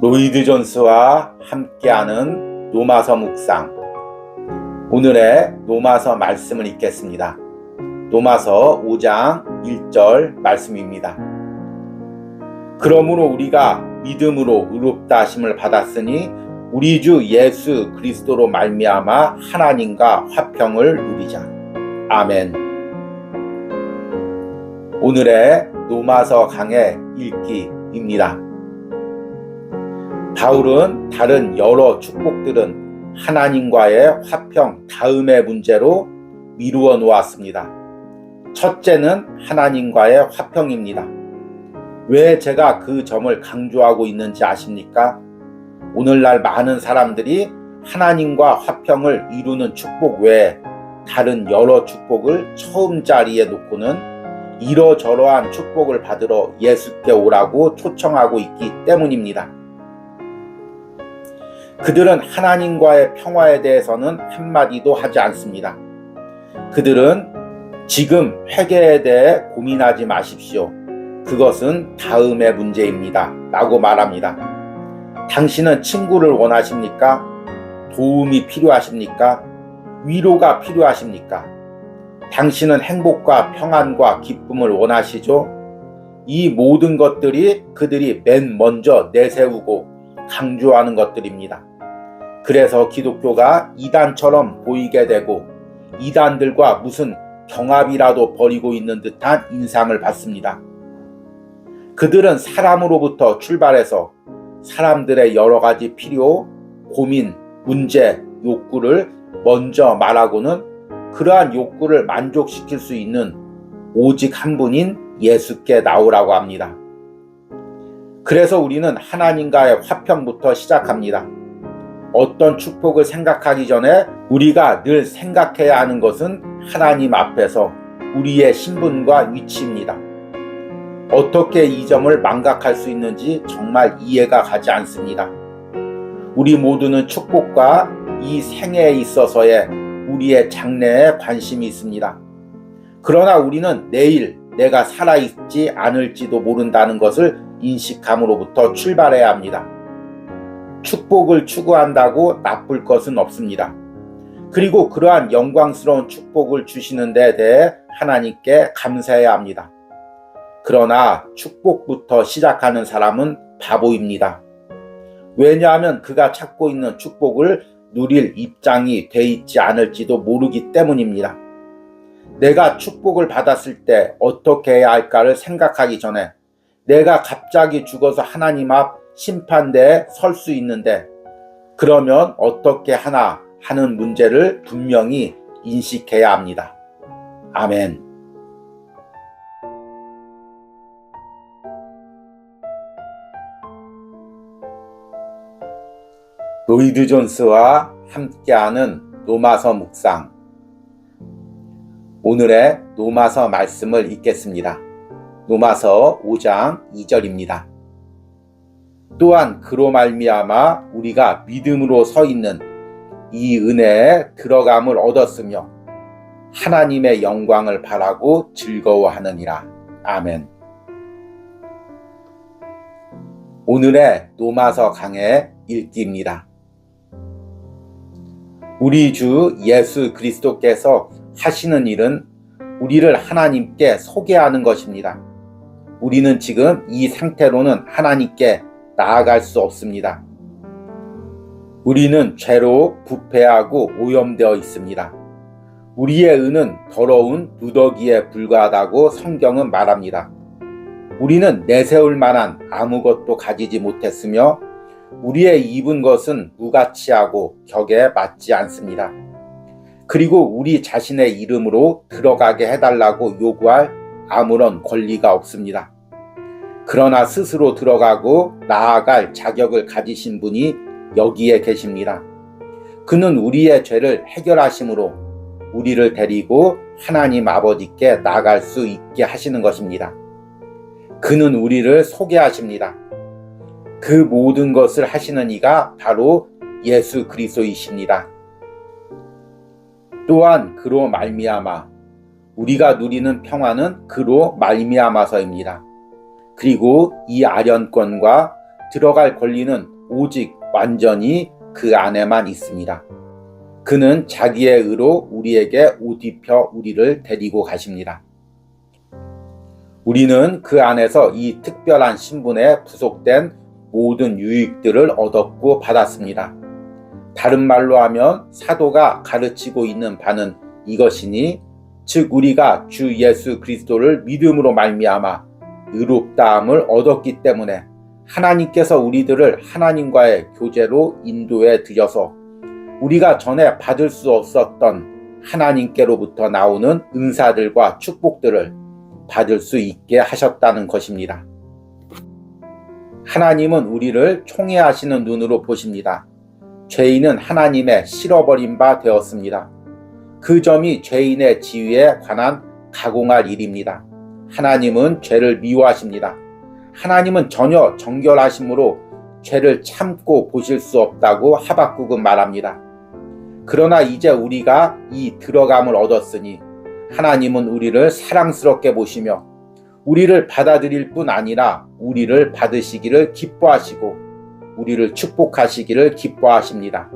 로이드 존스와 함께하는 로마서 묵상. 오늘의 로마서 말씀을 읽겠습니다. 로마서 5장 1절 말씀입니다. 그러므로 우리가 믿음으로 의롭다 하심을 받았으니 우리 주 예수 그리스도로 말미암아 하나님과 화평을 누리자. 아멘. 오늘의 로마서 강의 읽기입니다. 바울은 다른 여러 축복들은 하나님과의 화평 다음의 문제로 미루어 놓았습니다. 첫째는 하나님과의 화평입니다. 왜 제가 그 점을 강조하고 있는지 아십니까? 오늘날 많은 사람들이 하나님과 화평을 이루는 축복 외에 다른 여러 축복을 처음 자리에 놓고는 이러저러한 축복을 받으러 예수께 오라고 초청하고 있기 때문입니다. 그들은 하나님과의 평화에 대해서는 한마디도 하지 않습니다. 그들은 지금 회개에 대해 고민하지 마십시오. 그것은 다음의 문제입니다. 라고 말합니다. 당신은 친구를 원하십니까? 도움이 필요하십니까? 위로가 필요하십니까? 당신은 행복과 평안과 기쁨을 원하시죠? 이 모든 것들이 그들이 맨 먼저 내세우고 강조하는 것들입니다. 그래서 기독교가 이단처럼 보이게 되고 이단들과 무슨 경합이라도 벌이고 있는 듯한 인상을 받습니다. 그들은 사람으로부터 출발해서 사람들의 여러 가지 필요, 고민, 문제, 욕구를 먼저 말하고는 그러한 욕구를 만족시킬 수 있는 오직 한 분인 예수께 나오라고 합니다. 그래서 우리는 하나님과의 화평부터 시작합니다. 어떤 축복을 생각하기 전에 우리가 늘 생각해야 하는 것은 하나님 앞에서 우리의 신분과 위치입니다. 어떻게 이 점을 망각할 수 있는지 정말 이해가 가지 않습니다. 우리 모두는 축복과 이 생애에 있어서의 우리의 장래에 관심이 있습니다. 그러나 우리는 내일 내가 살아있지 않을지도 모른다는 것을 인식함으로부터 출발해야 합니다. 축복을 추구한다고 나쁠 것은 없습니다. 그리고 그러한 영광스러운 축복을 주시는 데 대해 하나님께 감사해야 합니다. 그러나 축복부터 시작하는 사람은 바보입니다. 왜냐하면 그가 찾고 있는 축복을 누릴 입장이 돼 있지 않을지도 모르기 때문입니다. 내가 축복을 받았을 때 어떻게 해야 할까를 생각하기 전에 내가 갑자기 죽어서 하나님 앞 심판대에 설 수 있는데 그러면 어떻게 하나 하는 문제를 분명히 인식해야 합니다. 아멘. 로이드 존스와 함께하는 로마서 묵상. 오늘의 로마서 말씀을 읽겠습니다. 로마서 5장 2절입니다. 또한 그로 말미암아 우리가 믿음으로 서 있는 이 은혜에 들어감을 얻었으며 하나님의 영광을 바라고 즐거워하느니라. 아멘. 오늘의 로마서 강의 읽기입니다. 우리 주 예수 그리스도께서 하시는 일은 우리를 하나님께 소개하는 것입니다. 우리는 지금 이 상태로는 하나님께 나아갈 수 없습니다. 우리는 죄로 부패하고 오염되어 있습니다. 우리의 의는 더러운 누더기에 불과하다고 성경은 말합니다. 우리는 내세울 만한 아무것도 가지지 못했으며 우리의 입은 것은 무가치하고 격에 맞지 않습니다. 그리고 우리 자신의 이름으로 들어가게 해달라고 요구할 아무런 권리가 없습니다. 그러나 스스로 들어가고 나아갈 자격을 가지신 분이 여기에 계십니다. 그는 우리의 죄를 해결하심으로 우리를 데리고 하나님 아버지께 나갈 수 있게 하시는 것입니다. 그는 우리를 소개하십니다. 그 모든 것을 하시는 이가 바로 예수 그리스도이십니다. 또한 그로 말미암아 우리가 누리는 평화는 그로 말미암아서입니다. 그리고 이 아련권과 들어갈 권리는 오직 완전히 그 안에만 있습니다. 그는 자기의 의로 우리에게 옷 입혀 우리를 데리고 가십니다. 우리는 그 안에서 이 특별한 신분에 부속된 모든 유익들을 얻었고 받았습니다. 다른 말로 하면 사도가 가르치고 있는 바는 이것이니, 즉 우리가 주 예수 그리스도를 믿음으로 말미암아 의롭다함을 얻었기 때문에 하나님께서 우리들을 하나님과의 교제로 인도해 드려서 우리가 전에 받을 수 없었던 하나님께로부터 나오는 은사들과 축복들을 받을 수 있게 하셨다는 것입니다. 하나님은 우리를 총애하시는 눈으로 보십니다. 죄인은 하나님의 싫어버린 바 되었습니다. 그 점이 죄인의 지위에 관한 가공할 일입니다. 하나님은 죄를 미워하십니다. 하나님은 전혀 정결하심으로 죄를 참고 보실 수 없다고 하박국은 말합니다. 그러나 이제 우리가 이 들어감을 얻었으니 하나님은 우리를 사랑스럽게 보시며 우리를 받아들일 뿐 아니라 우리를 받으시기를 기뻐하시고 우리를 축복하시기를 기뻐하십니다.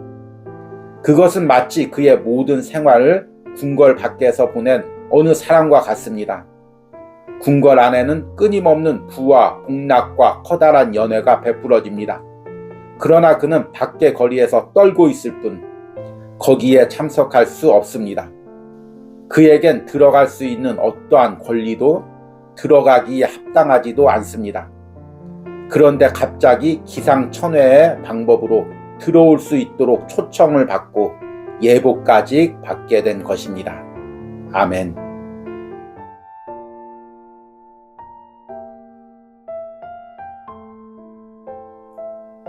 그것은 마치 그의 모든 생활을 궁궐 밖에서 보낸 어느 사람과 같습니다. 궁궐 안에는 끊임없는 부와 복락과 커다란 연회가 베풀어집니다. 그러나 그는 밖의 거리에서 떨고 있을 뿐 거기에 참석할 수 없습니다. 그에겐 들어갈 수 있는 어떠한 권리도 들어가기에 합당하지도 않습니다. 그런데 갑자기 기상천외의 방법으로 들어올 수 있도록 초청을 받고 예보까지 받게 된 것입니다. 아멘.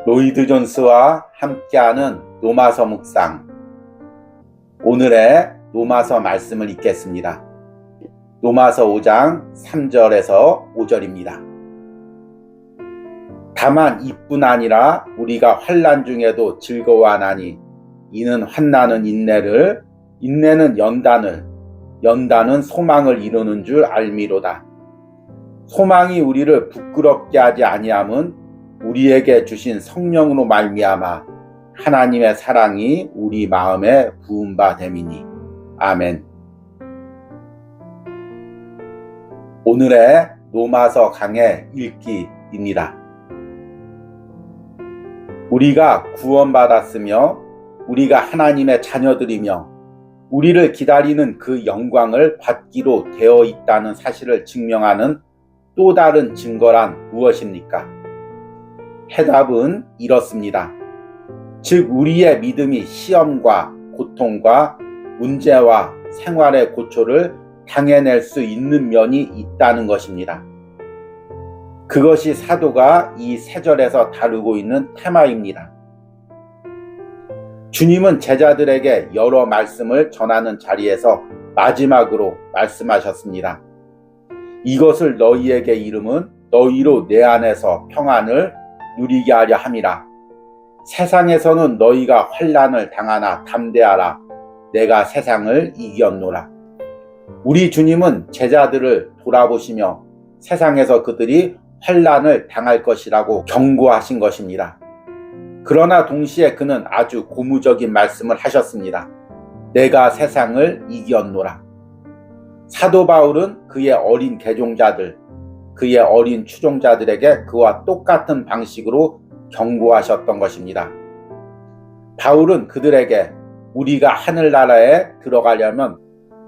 로이드 존스와 함께하는 로마서 묵상. 오늘의 로마서 말씀을 읽겠습니다. 로마서 5장 3절에서 5절입니다. 다만 이뿐 아니라 우리가 환난 중에도 즐거워하나니 이는 환난은 인내를, 인내는 연단을, 연단은 소망을 이루는 줄 알미로다. 소망이 우리를 부끄럽게 하지 아니함은 우리에게 주신 성령으로 말미암아 하나님의 사랑이 우리 마음에 부은 바 됨이니. 아멘. 오늘의 로마서 강의 읽기입니다. 우리가 구원받았으며 우리가 하나님의 자녀들이며 우리를 기다리는 그 영광을 받기로 되어 있다는 사실을 증명하는 또 다른 증거란 무엇입니까? 해답은 이렇습니다. 즉 우리의 믿음이 시험과 고통과 문제와 생활의 고초를 당해낼 수 있는 면이 있다는 것입니다. 그것이 사도가 이 세 절에서 다루고 있는 테마입니다. 주님은 제자들에게 여러 말씀을 전하는 자리에서 마지막으로 말씀하셨습니다. 이것을 너희에게 이름은 너희로 내 안에서 평안을 누리게 하려 함이라. 세상에서는 너희가 환난을 당하나 담대하라. 내가 세상을 이겼노라. 우리 주님은 제자들을 돌아보시며 세상에서 그들이 환난을 당할 것이라고 경고하신 것입니다. 그러나 동시에 그는 아주 고무적인 말씀을 하셨습니다. 내가 세상을 이겼노라. 사도 바울은 그의 어린 개종자들, 그의 어린 추종자들에게 그와 똑같은 방식으로 경고하셨던 것입니다. 바울은 그들에게 우리가 하늘나라에 들어가려면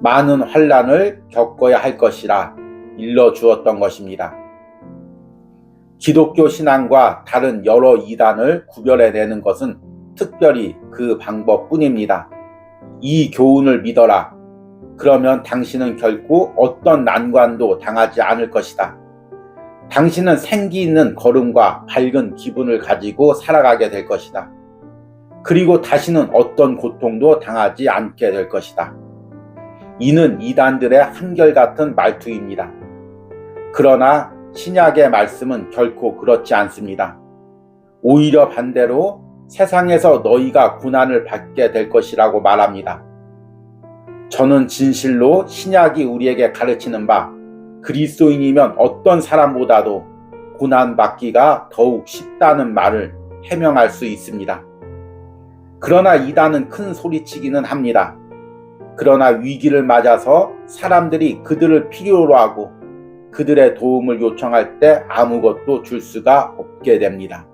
많은 환난을 겪어야 할 것이라 일러주었던 것입니다. 기독교 신앙과 다른 여러 이단을 구별해내는 것은 특별히 그 방법뿐입니다. 이 교훈을 믿어라. 그러면 당신은 결코 어떤 난관도 당하지 않을 것이다. 당신은 생기 있는 걸음과 밝은 기분을 가지고 살아가게 될 것이다. 그리고 다시는 어떤 고통도 당하지 않게 될 것이다. 이는 이단들의 한결같은 말투입니다. 그러나 신약의 말씀은 결코 그렇지 않습니다. 오히려 반대로 세상에서 너희가 고난을 받게 될 것이라고 말합니다. 저는 진실로 신약이 우리에게 가르치는 바 그리스도인이면 어떤 사람보다도 고난받기가 더욱 쉽다는 말을 해명할 수 있습니다. 그러나 이단은 큰 소리치기는 합니다. 그러나 위기를 맞아서 사람들이 그들을 필요로 하고 그들의 도움을 요청할 때 아무것도 줄 수가 없게 됩니다.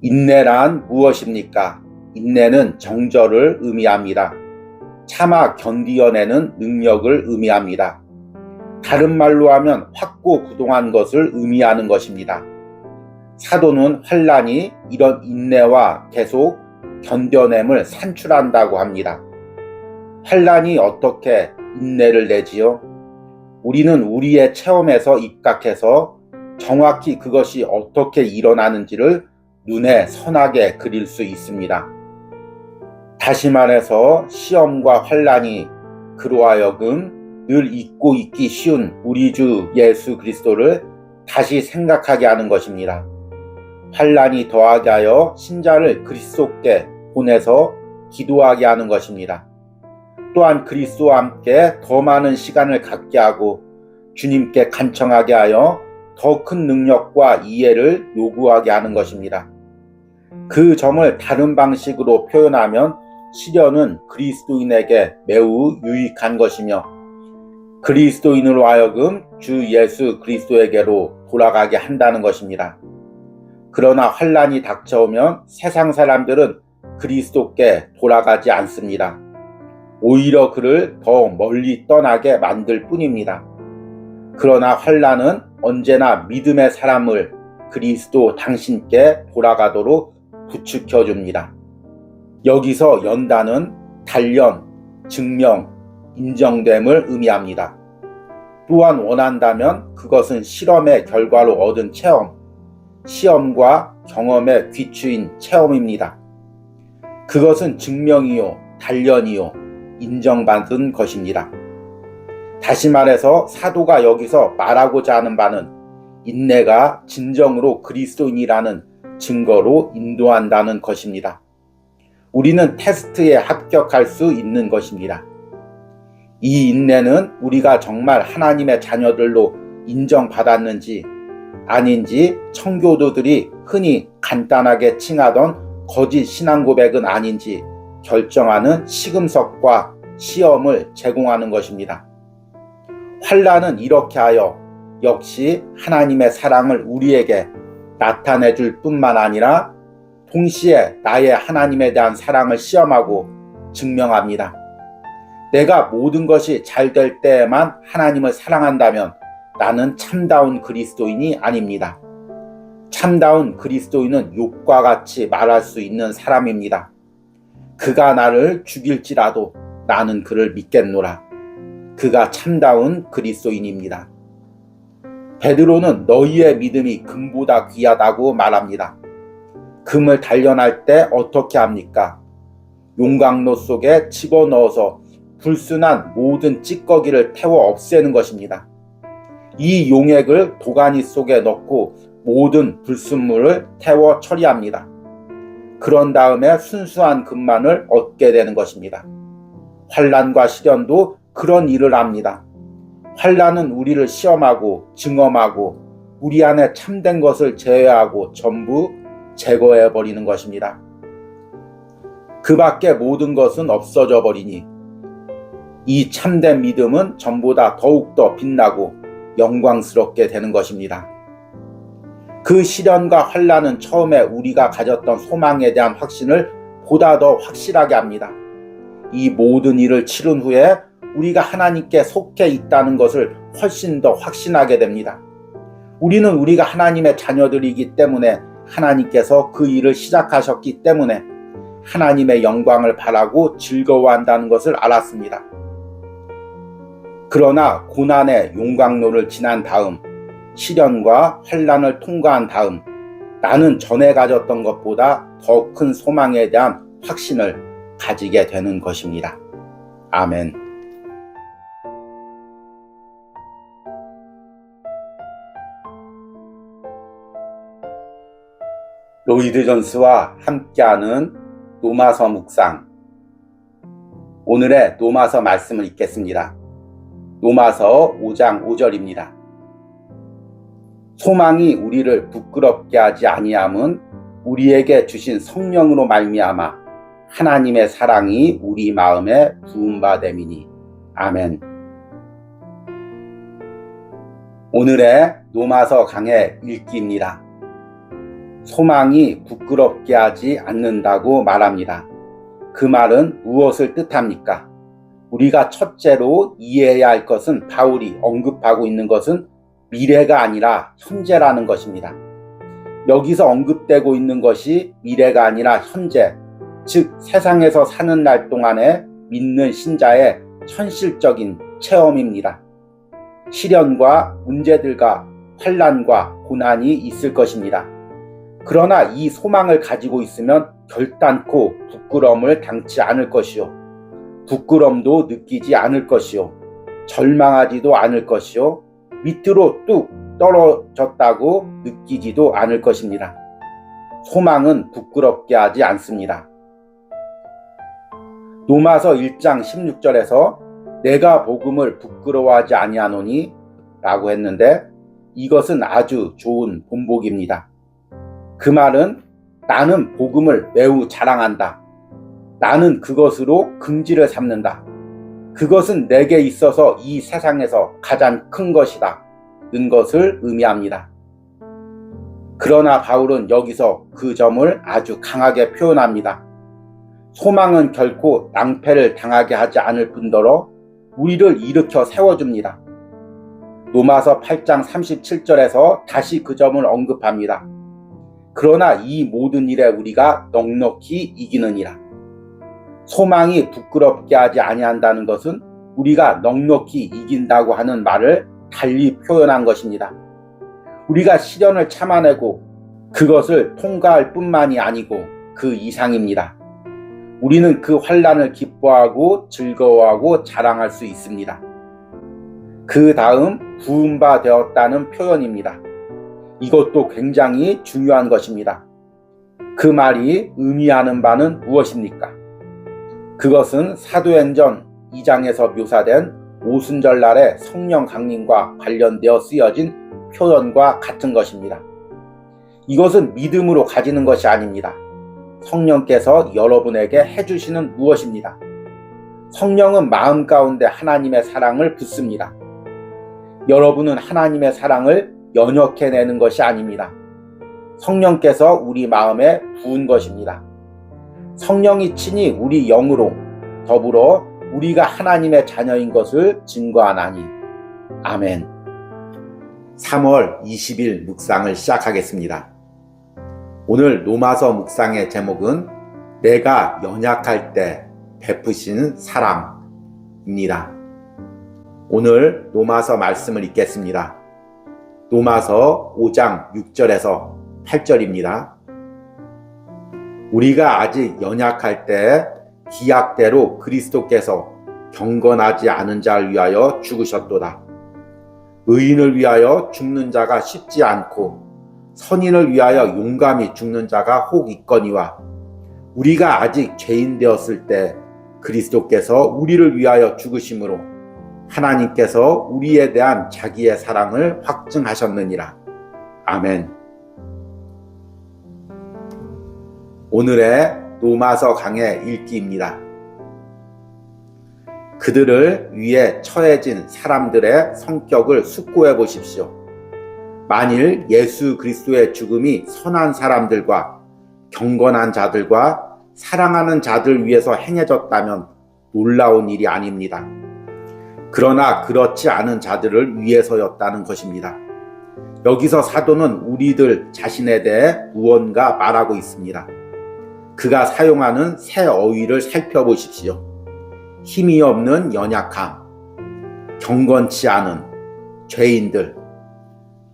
인내란 무엇입니까? 인내는 정절을 의미합니다. 참아 견디어내는 능력을 의미합니다. 다른 말로 하면 확고부동한 것을 의미하는 것입니다. 사도는 환난이 이런 인내와 계속 견뎌냄을 산출한다고 합니다. 환난이 어떻게 인내를 내지요? 우리는 우리의 체험에서 입각해서 정확히 그것이 어떻게 일어나는지를 눈에 선하게 그릴 수 있습니다. 다시 말해서 시험과 환난이 그로 하여금 늘 잊고 있기 쉬운 우리 주 예수 그리스도를 다시 생각하게 하는 것입니다. 환난이 더하게 하여 신자를 그리스도께 보내서 기도하게 하는 것입니다. 또한 그리스도와 함께 더 많은 시간을 갖게 하고 주님께 간청하게 하여 더 큰 능력과 이해를 요구하게 하는 것입니다. 그 점을 다른 방식으로 표현하면 시련은 그리스도인에게 매우 유익한 것이며 그리스도인으로 하여금 주 예수 그리스도에게로 돌아가게 한다는 것입니다. 그러나 환난이 닥쳐오면 세상 사람들은 그리스도께 돌아가지 않습니다. 오히려 그를 더 멀리 떠나게 만들 뿐입니다. 그러나 환난은 언제나 믿음의 사람을 그리스도 당신께 돌아가도록 부추겨 줍니다. 여기서 연단은 단련, 증명, 인정됨을 의미합니다. 또한 원한다면 그것은 실험의 결과로 얻은 체험, 시험과 경험의 귀추인 체험입니다. 그것은 증명이요, 단련이요, 인정받은 것입니다. 다시 말해서 사도가 여기서 말하고자 하는 바는 인내가 진정으로 그리스도인이라는 증거로 인도한다는 것입니다. 우리는 테스트에 합격할 수 있는 것입니다. 이 인내는 우리가 정말 하나님의 자녀들로 인정받았는지 아닌지 청교도들이 흔히 간단하게 칭하던 거짓 신앙 고백은 아닌지 결정하는 시금석과 시험을 제공하는 것입니다. 환난은 이렇게 하여 역시 하나님의 사랑을 우리에게 나타내 줄 뿐만 아니라 동시에 나의 하나님에 대한 사랑을 시험하고 증명합니다. 내가 모든 것이 잘 될 때에만 하나님을 사랑한다면 나는 참다운 그리스도인이 아닙니다. 참다운 그리스도인은 욥과 같이 말할 수 있는 사람입니다. 그가 나를 죽일지라도 나는 그를 믿겠노라. 그가 참다운 그리스도인입니다. 베드로는 너희의 믿음이 금보다 귀하다고 말합니다. 금을 단련할 때 어떻게 합니까? 용광로 속에 집어넣어서 불순한 모든 찌꺼기를 태워 없애는 것입니다. 이 용액을 도가니 속에 넣고 모든 불순물을 태워 처리합니다. 그런 다음에 순수한 금만을 얻게 되는 것입니다. 환난과 시련도 그런 일을 합니다. 환난은 우리를 시험하고 증험하고 우리 안에 참된 것을 제외하고 전부 제거해 버리는 것입니다. 그 밖에 모든 것은 없어져 버리니 이 참된 믿음은 전보다 더욱더 빛나고 영광스럽게 되는 것입니다. 그 시련과 환난은 처음에 우리가 가졌던 소망에 대한 확신을 보다 더 확실하게 합니다. 이 모든 일을 치른 후에 우리가 하나님께 속해 있다는 것을 훨씬 더 확신하게 됩니다. 우리는 우리가 하나님의 자녀들이기 때문에 하나님께서 그 일을 시작하셨기 때문에 하나님의 영광을 바라고 즐거워한다는 것을 알았습니다. 그러나 고난의 용광로를 지난 다음 시련과 환난을 통과한 다음 나는 전에 가졌던 것보다 더 큰 소망에 대한 확신을 가지게 되는 것입니다. 아멘. 로이드 존스와 함께하는 로마서 묵상. 오늘의 로마서 말씀을 읽겠습니다. 로마서 5장 5절입니다. 소망이 우리를 부끄럽게 하지 아니함은 우리에게 주신 성령으로 말미암아 하나님의 사랑이 우리 마음에 부음받음이니. 아멘. 오늘의 로마서 강의 읽기입니다. 소망이 부끄럽게 하지 않는다고 말합니다. 그 말은 무엇을 뜻합니까? 우리가 첫째로 이해해야 할 것은 바울이 언급하고 있는 것은 미래가 아니라 현재라는 것입니다. 여기서 언급되고 있는 것이 미래가 아니라 현재, 즉 세상에서 사는 날 동안에 믿는 신자의 현실적인 체험입니다. 시련과 문제들과 환난과 고난이 있을 것입니다. 그러나 이 소망을 가지고 있으면 결단코 부끄러움을 당치 않을 것이요, 부끄럼도 느끼지 않을 것이요, 절망하지도 않을 것이요, 밑으로 뚝 떨어졌다고 느끼지도 않을 것입니다. 소망은 부끄럽게 하지 않습니다. 로마서 1장 16절에서 내가 복음을 부끄러워하지 아니하노니 라고 했는데, 이것은 아주 좋은 본보기입니다. 그 말은 나는 복음을 매우 자랑한다. 나는 그것으로 긍지를 삼는다. 그것은 내게 있어서 이 세상에서 가장 큰 것이다 는 것을 의미합니다. 그러나 바울은 여기서 그 점을 아주 강하게 표현합니다. 소망은 결코 낭패를 당하게 하지 않을 뿐더러 우리를 일으켜 세워줍니다. 로마서 8장 37절에서 다시 그 점을 언급합니다. 그러나 이 모든 일에 우리가 넉넉히 이기느니라. 소망이 부끄럽게 하지 아니한다는 것은 우리가 넉넉히 이긴다고 하는 말을 달리 표현한 것입니다. 우리가 시련을 참아내고 그것을 통과할 뿐만이 아니고 그 이상입니다. 우리는 그 환난을 기뻐하고 즐거워하고 자랑할 수 있습니다. 그 다음 부음바 되었다는 표현입니다. 이것도 굉장히 중요한 것입니다. 그 말이 의미하는 바는 무엇입니까? 그것은 사도행전 2장에서 묘사된 오순절날의 성령 강림과 관련되어 쓰여진 표현과 같은 것입니다. 이것은 믿음으로 가지는 것이 아닙니다. 성령께서 여러분에게 해주시는 무엇입니다. 성령은 마음 가운데 하나님의 사랑을 붓습니다. 여러분은 하나님의 사랑을 연역해내는 것이 아닙니다. 성령께서 우리 마음에 부은 것입니다. 성령이 친히 우리 영으로 더불어 우리가 하나님의 자녀인 것을 증거하나니. 아멘. 3월 20일 묵상을 시작하겠습니다. 오늘 로마서 묵상의 제목은 내가 연약할 때 베푸신 사랑입니다. 오늘 로마서 말씀을 읽겠습니다. 로마서 5장 6절에서 8절입니다. 우리가 아직 연약할 때 기약대로 그리스도께서 경건하지 않은 자를 위하여 죽으셨도다. 의인을 위하여 죽는 자가 쉽지 않고 선인을 위하여 용감히 죽는 자가 혹 있거니와 우리가 아직 죄인 되었을 때 그리스도께서 우리를 위하여 죽으심으로 하나님께서 우리에 대한 자기의 사랑을 확증하셨느니라. 아멘. 오늘의 로마서 강의 읽기입니다. 그들을 위해 처해진 사람들의 성격을 숙고해 보십시오. 만일 예수 그리스도의 죽음이 선한 사람들과 경건한 자들과 사랑하는 자들 위해서 행해졌다면 놀라운 일이 아닙니다. 그러나 그렇지 않은 자들을 위해서였다는 것입니다. 여기서 사도는 우리들 자신에 대해 무언가 말하고 있습니다. 그가 사용하는 새 어휘를 살펴보십시오. 힘이 없는 연약함, 경건치 않은 죄인들.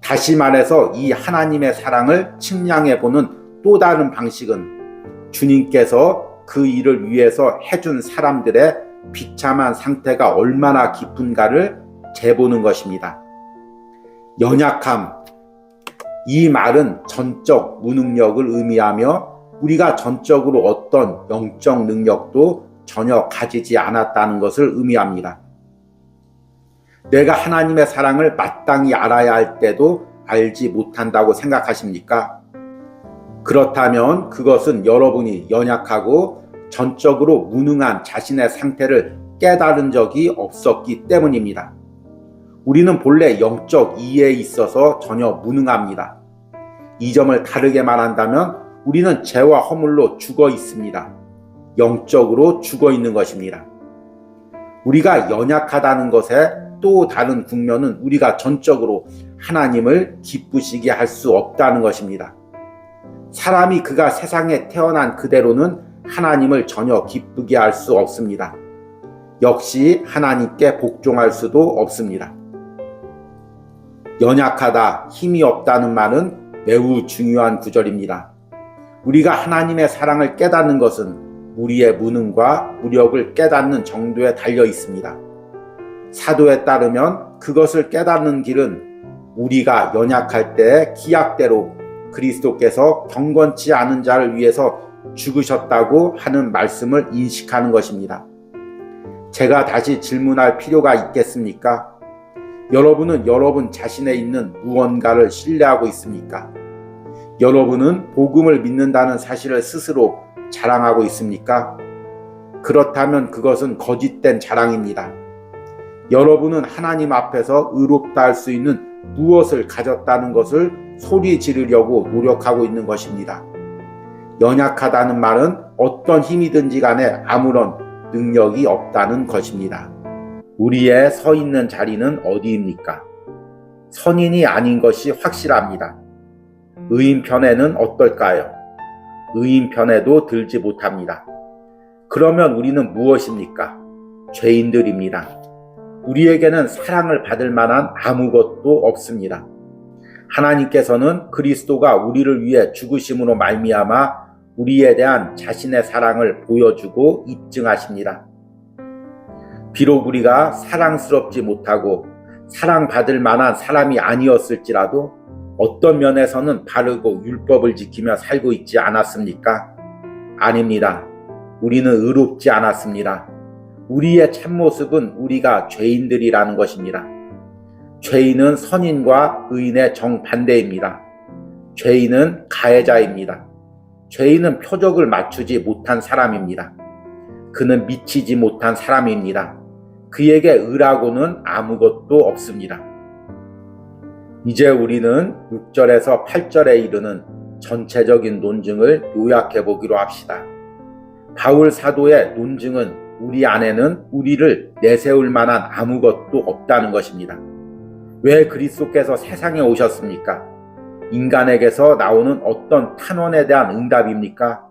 다시 말해서 이 하나님의 사랑을 측량해보는 또 다른 방식은 주님께서 그 일을 위해서 해준 사람들의 비참한 상태가 얼마나 깊은가를 재보는 것입니다. 연약함, 이 말은 전적 무능력을 의미하며 우리가 전적으로 어떤 영적 능력도 전혀 가지지 않았다는 것을 의미합니다. 내가 하나님의 사랑을 마땅히 알아야 할 때도 알지 못한다고 생각하십니까? 그렇다면 그것은 여러분이 연약하고 전적으로 무능한 자신의 상태를 깨달은 적이 없었기 때문입니다. 우리는 본래 영적 이해에 있어서 전혀 무능합니다. 이 점을 다르게 말한다면 우리는 죄와 허물로 죽어 있습니다. 영적으로 죽어 있는 것입니다. 우리가 연약하다는 것에 또 다른 국면은 우리가 전적으로 하나님을 기쁘시게 할 수 없다는 것입니다. 사람이 그가 세상에 태어난 그대로는 하나님을 전혀 기쁘게 할 수 없습니다. 역시 하나님께 복종할 수도 없습니다. 연약하다, 힘이 없다는 말은 매우 중요한 구절입니다. 우리가 하나님의 사랑을 깨닫는 것은 우리의 무능과 무력을 깨닫는 정도에 달려 있습니다. 사도에 따르면 그것을 깨닫는 길은 우리가 연약할 때 기약대로 그리스도께서 경건치 않은 자를 위해서 죽으셨다고 하는 말씀을 인식하는 것입니다. 제가 다시 질문할 필요가 있겠습니까? 여러분은 여러분 자신에 있는 무언가를 신뢰하고 있습니까? 여러분은 복음을 믿는다는 사실을 스스로 자랑하고 있습니까? 그렇다면 그것은 거짓된 자랑입니다. 여러분은 하나님 앞에서 의롭다 할 수 있는 무엇을 가졌다는 것을 소리 지르려고 노력하고 있는 것입니다. 연약하다는 말은 어떤 힘이든지 간에 아무런 능력이 없다는 것입니다. 우리의 서 있는 자리는 어디입니까? 선인이 아닌 것이 확실합니다. 의인 편에는 어떨까요? 의인 편에도 들지 못합니다. 그러면 우리는 무엇입니까? 죄인들입니다. 우리에게는 사랑을 받을 만한 아무것도 없습니다. 하나님께서는 그리스도가 우리를 위해 죽으심으로 말미암아 우리에 대한 자신의 사랑을 보여주고 입증하십니다. 비록 우리가 사랑스럽지 못하고 사랑받을 만한 사람이 아니었을지라도 어떤 면에서는 바르고 율법을 지키며 살고 있지 않았습니까? 아닙니다. 우리는 의롭지 않았습니다. 우리의 참모습은 우리가 죄인들이라는 것입니다. 죄인은 선인과 의인의 정반대입니다. 죄인은 가해자입니다. 죄인은 표적을 맞추지 못한 사람입니다. 그는 미치지 못한 사람입니다. 그에게 의라고는 아무것도 없습니다. 이제 우리는 6절에서 8절에 이르는 전체적인 논증을 요약해 보기로 합시다. 바울 사도의 논증은 우리 안에는 우리를 내세울 만한 아무것도 없다는 것입니다. 왜 그리스도께서 세상에 오셨습니까? 인간에게서 나오는 어떤 탄원에 대한 응답입니까?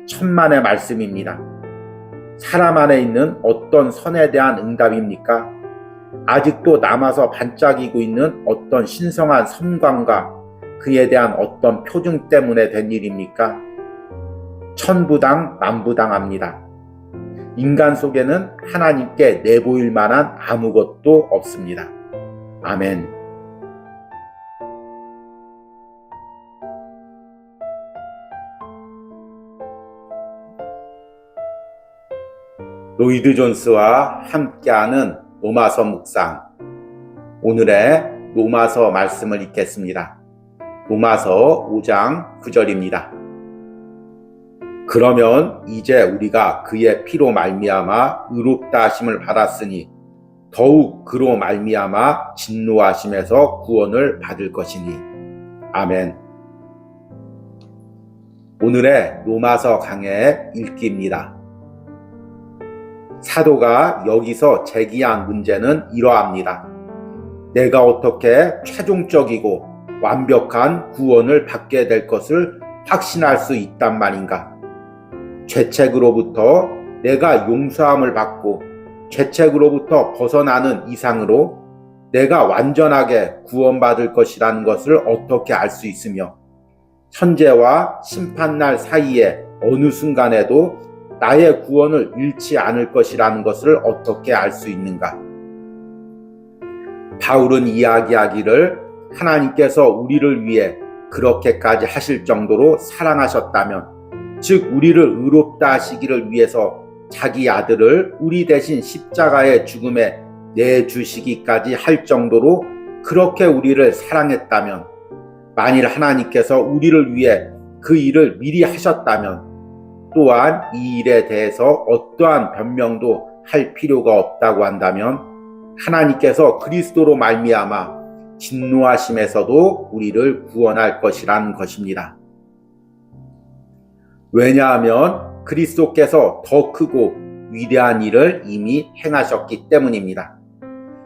천만의 말씀입니다. 사람 안에 있는 어떤 선에 대한 응답입니까? 아직도 남아서 반짝이고 있는 어떤 신성한 선광과 그에 대한 어떤 표징 때문에 된 일입니까? 천부당 만부당합니다. 인간 속에는 하나님께 내보일 만한 아무것도 없습니다. 아멘. 로이드 존스와 함께하는 로마서 묵상, 오늘의 로마서 말씀을 읽겠습니다. 로마서 5장 9절입니다. 그러면 이제 우리가 그의 피로 말미암아 의롭다 하심을 받았으니 더욱 그로 말미암아 진노하심에서 구원을 받을 것이니. 아멘. 오늘의 로마서 강해의 읽기입니다. 사도가 여기서 제기한 문제는 이러합니다. 내가 어떻게 최종적이고 완벽한 구원을 받게 될 것을 확신할 수 있단 말인가? 죄책으로부터 내가 용서함을 받고 죄책으로부터 벗어나는 이상으로 내가 완전하게 구원받을 것이라는 것을 어떻게 알 수 있으며 현재와 심판날 사이에 어느 순간에도 나의 구원을 잃지 않을 것이라는 것을 어떻게 알 수 있는가? 바울은 이야기하기를 하나님께서 우리를 위해 그렇게까지 하실 정도로 사랑하셨다면, 즉 우리를 의롭다 하시기를 위해서 자기 아들을 우리 대신 십자가의 죽음에 내주시기까지 할 정도로 그렇게 우리를 사랑했다면, 만일 하나님께서 우리를 위해 그 일을 미리 하셨다면 또한 이 일에 대해서 어떠한 변명도 할 필요가 없다고 한다면 하나님께서 그리스도로 말미암아 진노하심에서도 우리를 구원할 것이라는 것입니다. 왜냐하면 그리스도께서 더 크고 위대한 일을 이미 행하셨기 때문입니다.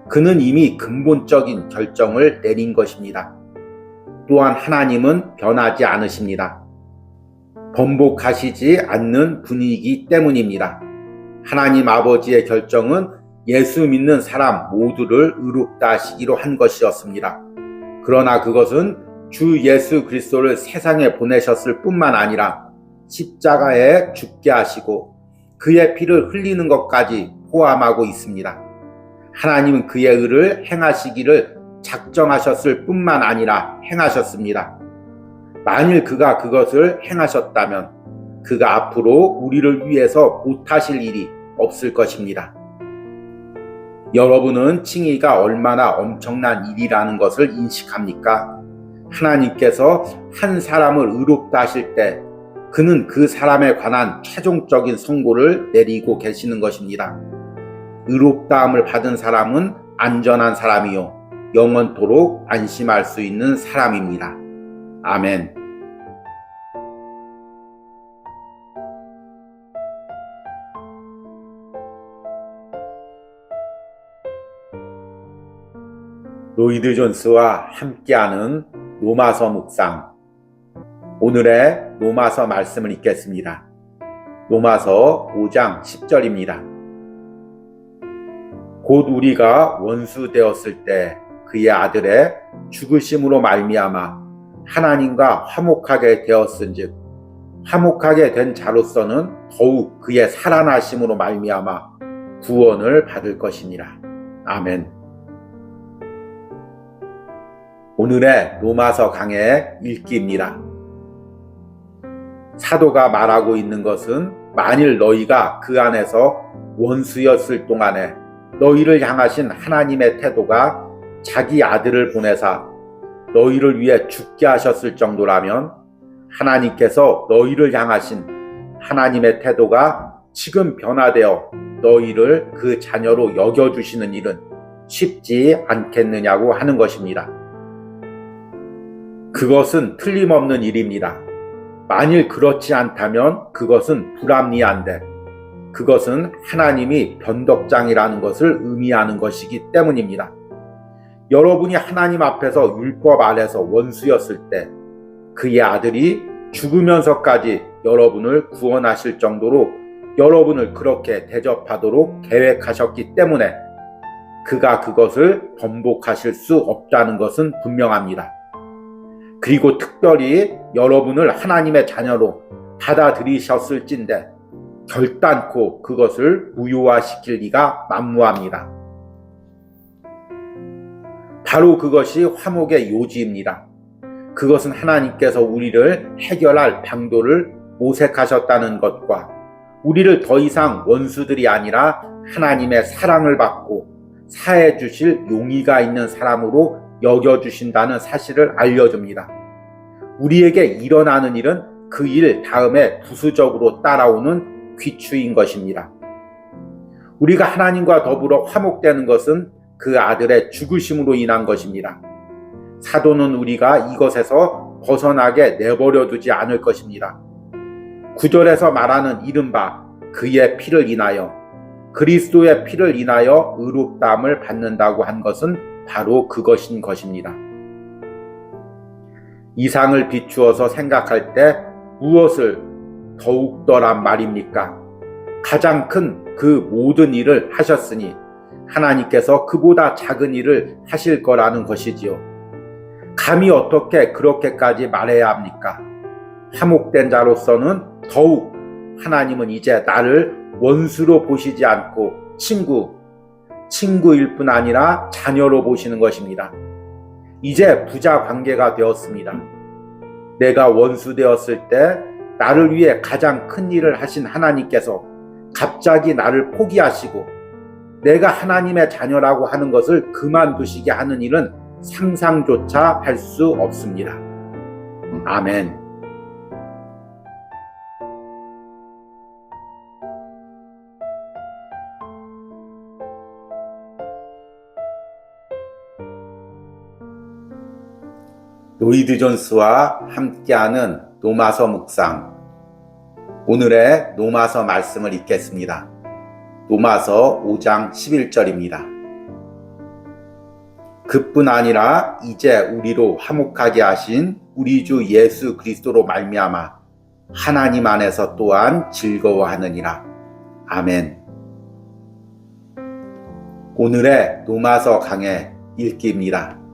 그는 이미 근본적인 결정을 내린 것입니다. 또한 하나님은 변하지 않으십니다. 번복하시지 않는 분이기 때문입니다. 하나님 아버지의 결정은 예수 믿는 사람 모두를 의롭다 하시기로 한 것이었습니다. 그러나 그것은 주 예수 그리스도를 세상에 보내셨을 뿐만 아니라 십자가에 죽게 하시고 그의 피를 흘리는 것까지 포함하고 있습니다. 하나님은 그의 의를 행하시기를 작정하셨을 뿐만 아니라 행하셨습니다. 만일 그가 그것을 행하셨다면 그가 앞으로 우리를 위해서 못하실 일이 없을 것입니다. 여러분은 칭의가 얼마나 엄청난 일이라는 것을 인식합니까? 하나님께서 한 사람을 의롭다 하실 때 그는 그 사람에 관한 최종적인 선고를 내리고 계시는 것입니다. 의롭다함을 받은 사람은 안전한 사람이요 영원토록 안심할 수 있는 사람입니다. 아멘. 로이드 존스와 함께하는 로마서 묵상. 오늘의 로마서 말씀을 읽겠습니다. 로마서 5장 10절입니다. 곧 우리가 원수 되었을 때 그의 아들의 죽으심으로 말미암아 하나님과 화목하게 되었은즉 화목하게 된 자로서는 더욱 그의 살아나심으로 말미암아 구원을 받을 것이니라. 아멘. 오늘의 로마서 강의 읽기입니다. 사도가 말하고 있는 것은 만일 너희가 그 안에서 원수였을 동안에 너희를 향하신 하나님의 태도가 자기 아들을 보내사 너희를 위해 죽게 하셨을 정도라면 하나님께서 너희를 향하신 하나님의 태도가 지금 변화되어 너희를 그 자녀로 여겨주시는 일은 쉽지 않겠느냐고 하는 것입니다. 그것은 틀림없는 일입니다. 만일 그렇지 않다면 그것은 불합리한데 그것은 하나님이 변덕장이라는 것을 의미하는 것이기 때문입니다. 여러분이 하나님 앞에서 율법 아래서 원수였을 때 그의 아들이 죽으면서까지 여러분을 구원하실 정도로 여러분을 그렇게 대접하도록 계획하셨기 때문에 그가 그것을 번복하실 수 없다는 것은 분명합니다. 그리고 특별히 여러분을 하나님의 자녀로 받아들이셨을진데 결단코 그것을 무효화시킬 리가 만무합니다. 바로 그것이 화목의 요지입니다. 그것은 하나님께서 우리를 해결할 방도를 모색하셨다는 것과 우리를 더 이상 원수들이 아니라 하나님의 사랑을 받고 사해 주실 용의가 있는 사람으로 여겨주신다는 사실을 알려줍니다. 우리에게 일어나는 일은 그 일 다음에 부수적으로 따라오는 귀추인 것입니다. 우리가 하나님과 더불어 화목되는 것은 그 아들의 죽으심으로 인한 것입니다. 사도는 우리가 이것에서 벗어나게 내버려 두지 않을 것입니다. 9절에서 말하는 이른바 그의 피를 인하여 그리스도의 피를 인하여 의롭다함을 받는다고 한 것은 바로 그것인 것입니다. 이상을 비추어서 생각할 때 무엇을 더욱더란 말입니까? 가장 큰 그 모든 일을 하셨으니 하나님께서 그보다 작은 일을 하실 거라는 것이지요. 감히 어떻게 그렇게까지 말해야 합니까? 화목된 자로서는 더욱 하나님은 이제 나를 원수로 보시지 않고 친구일 뿐 아니라 자녀로 보시는 것입니다. 이제 부자 관계가 되었습니다. 내가 원수 되었을 때 나를 위해 가장 큰 일을 하신 하나님께서 갑자기 나를 포기하시고 내가 하나님의 자녀라고 하는 것을 그만두시게 하는 일은 상상조차 할 수 없습니다. 아멘. 로이드 존스와 함께하는 로마서 묵상. 오늘의 로마서 말씀을 읽겠습니다. 로마서 5장 11절입니다. 그뿐 아니라 이제 우리로 화목하게 하신 우리 주 예수 그리스도로 말미암아 하나님 안에서 또한 즐거워하느니라. 아멘. 오늘의 로마서 강의 읽기입니다.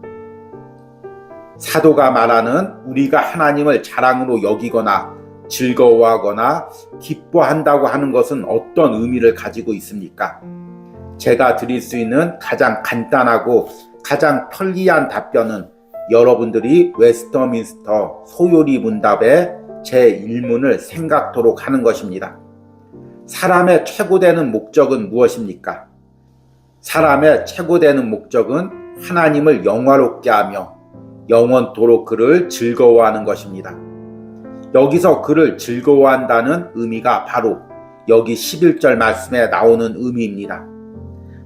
사도가 말하는 우리가 하나님을 자랑으로 여기거나 즐거워하거나 기뻐한다고 하는 것은 어떤 의미를 가지고 있습니까? 제가 드릴 수 있는 가장 간단하고 가장 편리한 답변은 여러분들이 웨스터민스터 소요리 문답의 제1문을 생각토록 하는 것입니다. 사람의 최고되는 목적은 무엇입니까? 사람의 최고되는 목적은 하나님을 영화롭게 하며 영원토록 그를 즐거워하는 것입니다. 여기서 그를 즐거워한다는 의미가 바로 여기 11절 말씀에 나오는 의미입니다.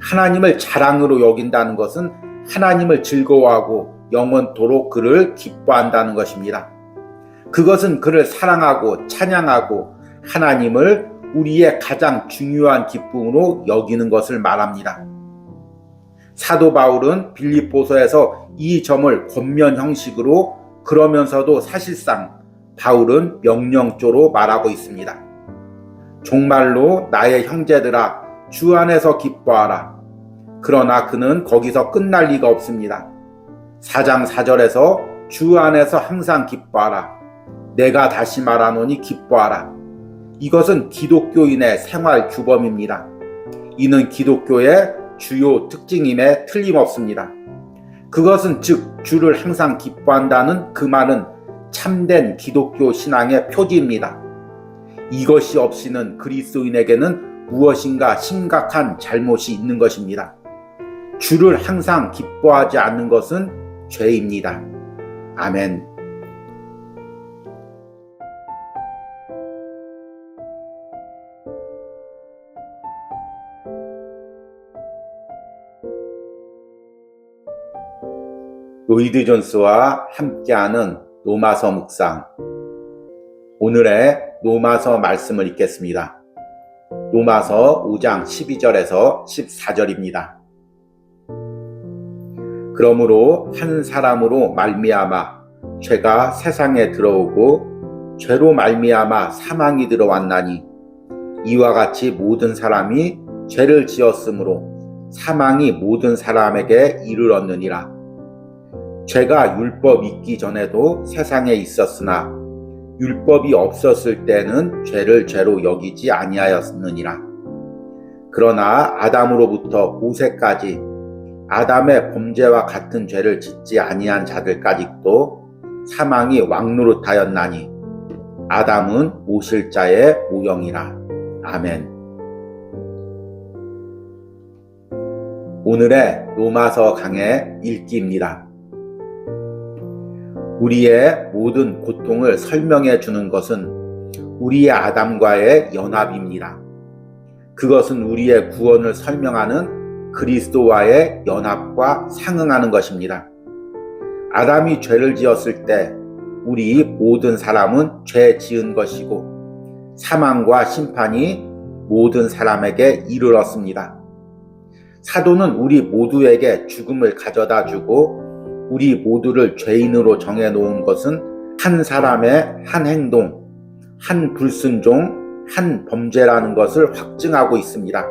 하나님을 자랑으로 여긴다는 것은 하나님을 즐거워하고 영원토록 그를 기뻐한다는 것입니다. 그것은 그를 사랑하고 찬양하고 하나님을 우리의 가장 중요한 기쁨으로 여기는 것을 말합니다. 사도 바울은 빌립보서에서 이 점을 권면 형식으로 그러면서도 사실상 바울은 명령조로 말하고 있습니다. 정말로 나의 형제들아 주 안에서 기뻐하라. 그러나 그는 거기서 끝날 리가 없습니다. 4장 4절에서 주 안에서 항상 기뻐하라. 내가 다시 말하노니 기뻐하라. 이것은 기독교인의 생활 규범입니다. 이는 기독교의 주요 특징임에 틀림없습니다. 그것은 즉 주를 항상 기뻐한다는 그 말은 참된 기독교 신앙의 표지입니다. 이것이 없이는 그리스도인에게는 무엇인가 심각한 잘못이 있는 것입니다. 주를 항상 기뻐하지 않는 것은 죄입니다. 아멘. 로이드 존스와 함께하는 로마서 묵상. 오늘의 로마서 말씀을 읽겠습니다. 로마서 5장 12절에서 14절입니다. 그러므로 한 사람으로 말미암아 죄가 세상에 들어오고 죄로 말미암아 사망이 들어왔나니 이와 같이 모든 사람이 죄를 지었으므로 사망이 모든 사람에게 이르렀느니라. 죄가 율법 있기 전에도 세상에 있었으나 율법이 없었을 때는 죄를 죄로 여기지 아니하였느니라. 그러나 아담으로부터 모세까지 아담의 범죄와 같은 죄를 짓지 아니한 자들까지도 사망이 왕노릇하였나니 아담은 오실 자의 모형이라. 아멘. 오늘의 로마서 강의 읽기입니다. 우리의 모든 고통을 설명해 주는 것은 우리의 아담과의 연합입니다. 그것은 우리의 구원을 설명하는 그리스도와의 연합과 상응하는 것입니다. 아담이 죄를 지었을 때 우리 모든 사람은 죄 지은 것이고 사망과 심판이 모든 사람에게 이르렀습니다. 사도는 우리 모두에게 죽음을 가져다 주고 우리 모두를 죄인으로 정해놓은 것은 한 사람의 한 행동, 한 불순종, 한 범죄라는 것을 확증하고 있습니다.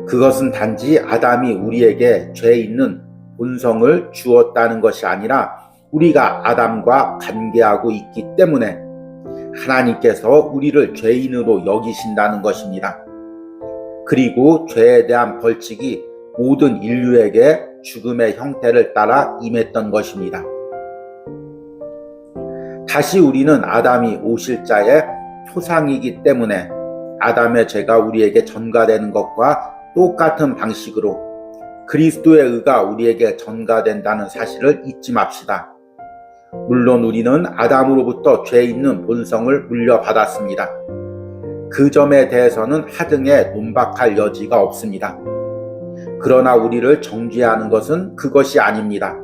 그것은 단지 아담이 우리에게 죄 있는 본성을 주었다는 것이 아니라 우리가 아담과 관계하고 있기 때문에 하나님께서 우리를 죄인으로 여기신다는 것입니다. 그리고 죄에 대한 벌칙이 모든 인류에게 죽음의 형태를 따라 임했던 것입니다. 다시 우리는 아담이 오실 자의 표상이기 때문에 아담의 죄가 우리에게 전가되는 것과 똑같은 방식으로 그리스도의 의가 우리에게 전가된다는 사실을 잊지 맙시다. 물론 우리는 아담으로부터 죄 있는 본성을 물려받았습니다. 그 점에 대해서는 하등에 논박할 여지가 없습니다. 그러나 우리를 정죄하는 것은 그것이 아닙니다.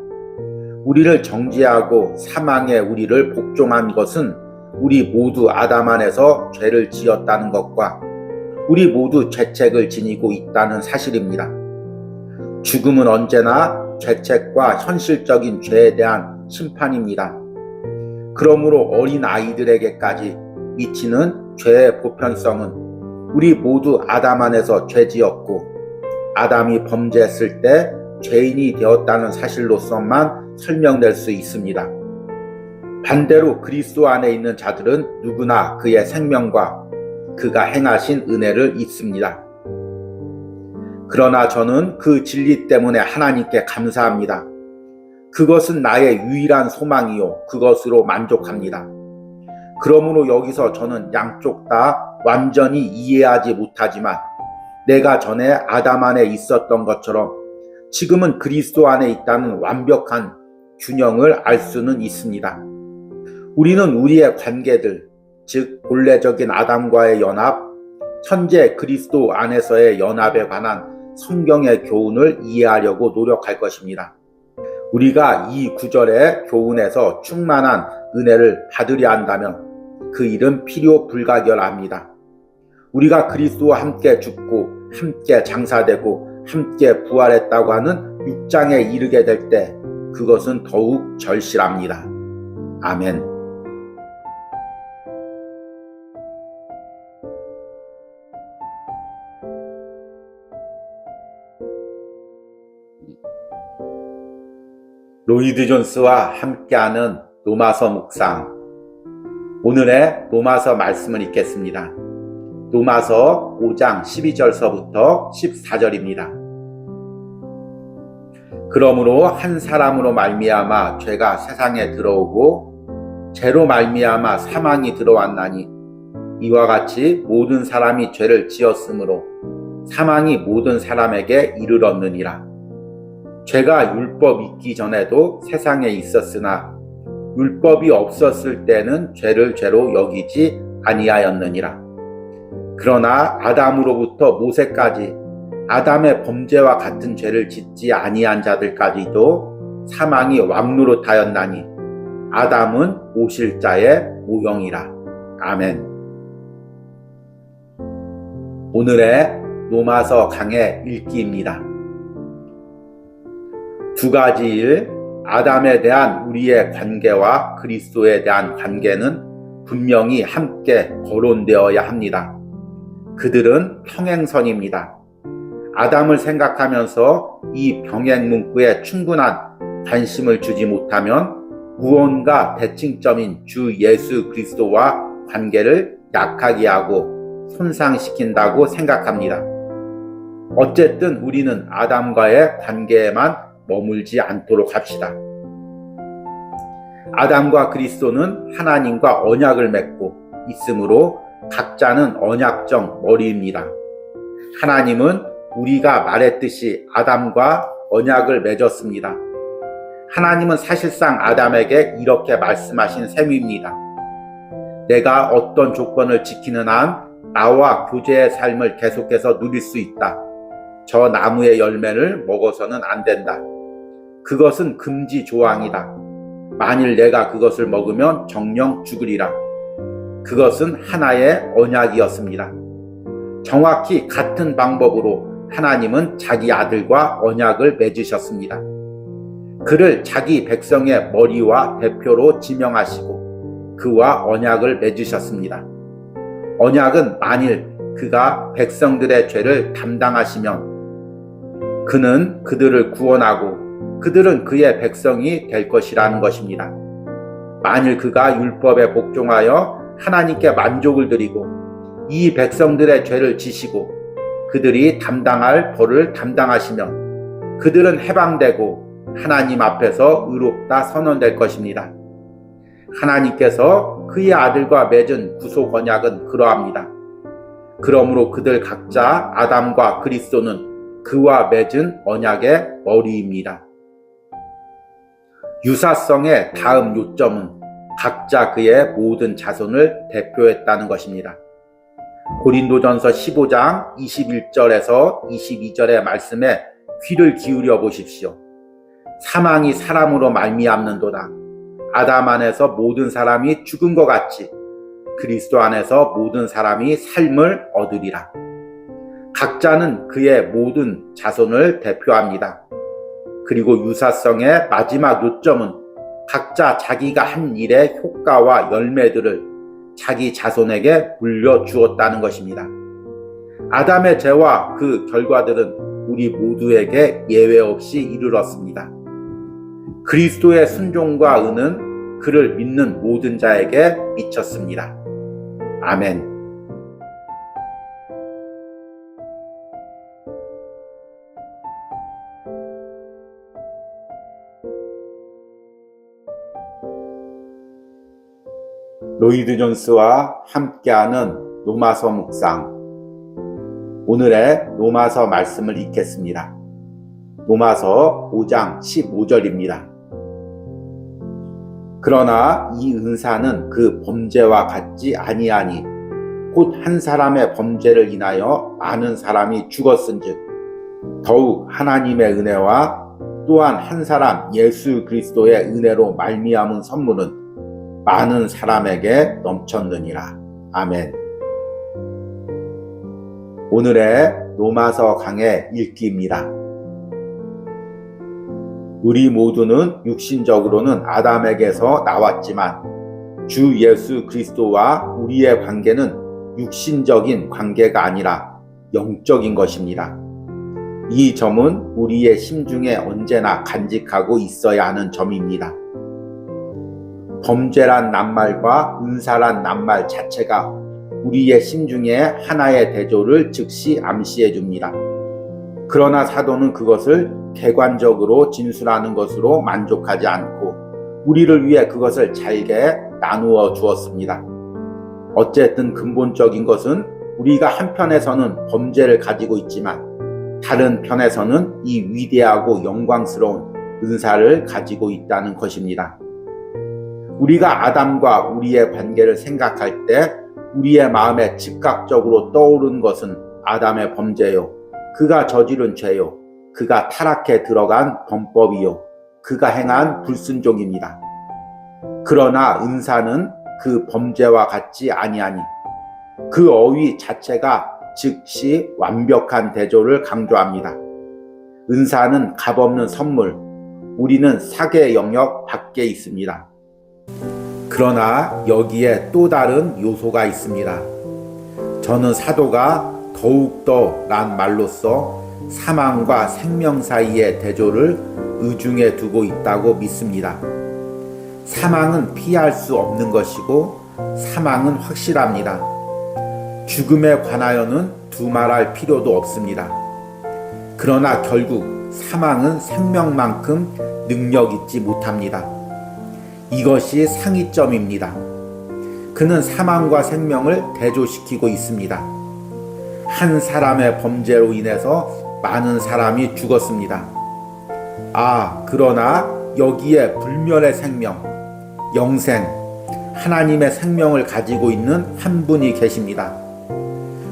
우리를 정죄하고 사망에 우리를 복종한 것은 우리 모두 아담 안에서 죄를 지었다는 것과 우리 모두 죄책을 지니고 있다는 사실입니다. 죽음은 언제나 죄책과 현실적인 죄에 대한 심판입니다. 그러므로 어린 아이들에게까지 미치는 죄의 보편성은 우리 모두 아담 안에서 죄지었고 아담이 범죄했을 때 죄인이 되었다는 사실로서만 설명될 수 있습니다. 반대로 그리스도 안에 있는 자들은 누구나 그의 생명과 그가 행하신 은혜를 잊습니다. 그러나 저는 그 진리 때문에 하나님께 감사합니다. 그것은 나의 유일한 소망이요 그것으로 만족합니다. 그러므로 여기서 저는 양쪽 다 완전히 이해하지 못하지만 내가 전에 아담 안에 있었던 것처럼 지금은 그리스도 안에 있다는 완벽한 균형을 알 수는 있습니다. 우리는 우리의 관계들, 즉 본래적인 아담과의 연합, 현재 그리스도 안에서의 연합에 관한 성경의 교훈을 이해하려고 노력할 것입니다. 우리가 이 구절의 교훈에서 충만한 은혜를 받으려 한다면 그 일은 필요 불가결합니다. 우리가 그리스도와 함께 죽고 함께 장사되고 함께 부활했다고 하는 6장에 이르게 될 때 그것은 더욱 절실합니다. 아멘. 로이드 존스와 함께하는 로마서 묵상. 오늘의 로마서 말씀을 읽겠습니다. 로마서 5장 12절서부터 14절입니다. 그러므로 한 사람으로 말미암아 죄가 세상에 들어오고 죄로 말미암아 사망이 들어왔나니 이와 같이 모든 사람이 죄를 지었으므로 사망이 모든 사람에게 이르렀느니라. 죄가 율법 있기 전에도 세상에 있었으나 율법이 없었을 때는 죄를 죄로 여기지 아니하였느니라. 그러나 아담으로부터 모세까지 아담의 범죄와 같은 죄를 짓지 아니한 자들까지도 사망이 왕노릇하였나니 아담은 오실 자의 모형이라. 아멘. 오늘의 로마서 강의 읽기입니다. 두 가지 일, 아담에 대한 우리의 관계와 그리스도에 대한 관계는 분명히 함께 거론되어야 합니다. 그들은 평행선입니다. 아담을 생각하면서 이 병행 문구에 충분한 관심을 주지 못하면 무언가 대칭점인 주 예수 그리스도와 관계를 약하게 하고 손상시킨다고 생각합니다. 어쨌든 우리는 아담과의 관계에만 머물지 않도록 합시다. 아담과 그리스도는 하나님과 언약을 맺고 있으므로 각자는 언약적 머리입니다. 하나님은 우리가 말했듯이 아담과 언약을 맺었습니다. 하나님은 사실상 아담에게 이렇게 말씀하신 셈입니다. 내가 어떤 조건을 지키는 한 나와 교제의 삶을 계속해서 누릴 수 있다. 저 나무의 열매를 먹어서는 안 된다. 그것은 금지 조항이다. 만일 내가 그것을 먹으면 정녕 죽으리라. 그것은 하나의 언약이었습니다. 정확히 같은 방법으로 하나님은 자기 아들과 언약을 맺으셨습니다. 그를 자기 백성의 머리와 대표로 지명하시고 그와 언약을 맺으셨습니다. 언약은 만일 그가 백성들의 죄를 담당하시면 그는 그들을 구원하고 그들은 그의 백성이 될 것이라는 것입니다. 만일 그가 율법에 복종하여 하나님께 만족을 드리고 이 백성들의 죄를 지시고 그들이 담당할 벌을 담당하시면 그들은 해방되고 하나님 앞에서 의롭다 선언될 것입니다. 하나님께서 그의 아들과 맺은 구속 언약은 그러합니다. 그러므로 그들 각자 아담과 그리스도는 그와 맺은 언약의 머리입니다. 유사성의 다음 요점은 각자 그의 모든 자손을 대표했다는 것입니다. 고린도전서 15장 21절에서 22절의 말씀에 귀를 기울여 보십시오. 사망이 사람으로 말미암는도다. 아담 안에서 모든 사람이 죽은 것 같이 그리스도 안에서 모든 사람이 삶을 얻으리라. 각자는 그의 모든 자손을 대표합니다. 그리고 유사성의 마지막 요점은 각자 자기가 한 일의 효과와 열매들을 자기 자손에게 물려주었다는 것입니다. 아담의 죄와 그 결과들은 우리 모두에게 예외 없이 이르렀습니다. 그리스도의 순종과 은은 그를 믿는 모든 자에게 미쳤습니다. 아멘. 로이드 존스와 함께하는 로마서 묵상. 오늘의 로마서 말씀을 읽겠습니다. 로마서 5장 15절입니다. 그러나 이 은사는 그 범죄와 같지 아니하니 곧 한 사람의 범죄를 인하여 많은 사람이 죽었은즉 더욱 하나님의 은혜와 또한 한 사람 예수 그리스도의 은혜로 말미암은 선물은 많은 사람에게 넘쳤느니라. 아멘. 오늘의 로마서 강의 읽기입니다. 우리 모두는 육신적으로는 아담에게서 나왔지만 주 예수 그리스도와 우리의 관계는 육신적인 관계가 아니라 영적인 것입니다. 이 점은 우리의 심중에 언제나 간직하고 있어야 하는 점입니다. 범죄란 낱말과 은사란 낱말 자체가 우리의 심중에 하나의 대조를 즉시 암시해 줍니다. 그러나 사도는 그것을 객관적으로 진술하는 것으로 만족하지 않고 우리를 위해 그것을 잘게 나누어 주었습니다. 어쨌든 근본적인 것은 우리가 한편에서는 범죄를 가지고 있지만 다른 편에서는 이 위대하고 영광스러운 은사를 가지고 있다는 것입니다. 우리가 아담과 우리의 관계를 생각할 때 우리의 마음에 즉각적으로 떠오르는 것은 아담의 범죄요, 그가 저지른 죄요, 그가 타락해 들어간 범법이요, 그가 행한 불순종입니다. 그러나 은사는 그 범죄와 같지 아니하니 그 어휘 자체가 즉시 완벽한 대조를 강조합니다. 은사는 값없는 선물, 우리는 사계 영역 밖에 있습니다. 그러나 여기에 또 다른 요소가 있습니다. 저는 사도가 더욱더 란 말로써 사망과 생명 사이의 대조를 의중에 두고 있다고 믿습니다. 사망은 피할 수 없는 것이고 사망은 확실합니다. 죽음에 관하여는 두말할 필요도 없습니다. 그러나 결국 사망은 생명만큼 능력 있지 못합니다. 이것이 상이점입니다. 그는 사망과 생명을 대조시키고 있습니다. 한 사람의 범죄로 인해서 많은 사람이 죽었습니다. 그러나 여기에 불멸의 생명, 영생, 하나님의 생명을 가지고 있는 한 분이 계십니다.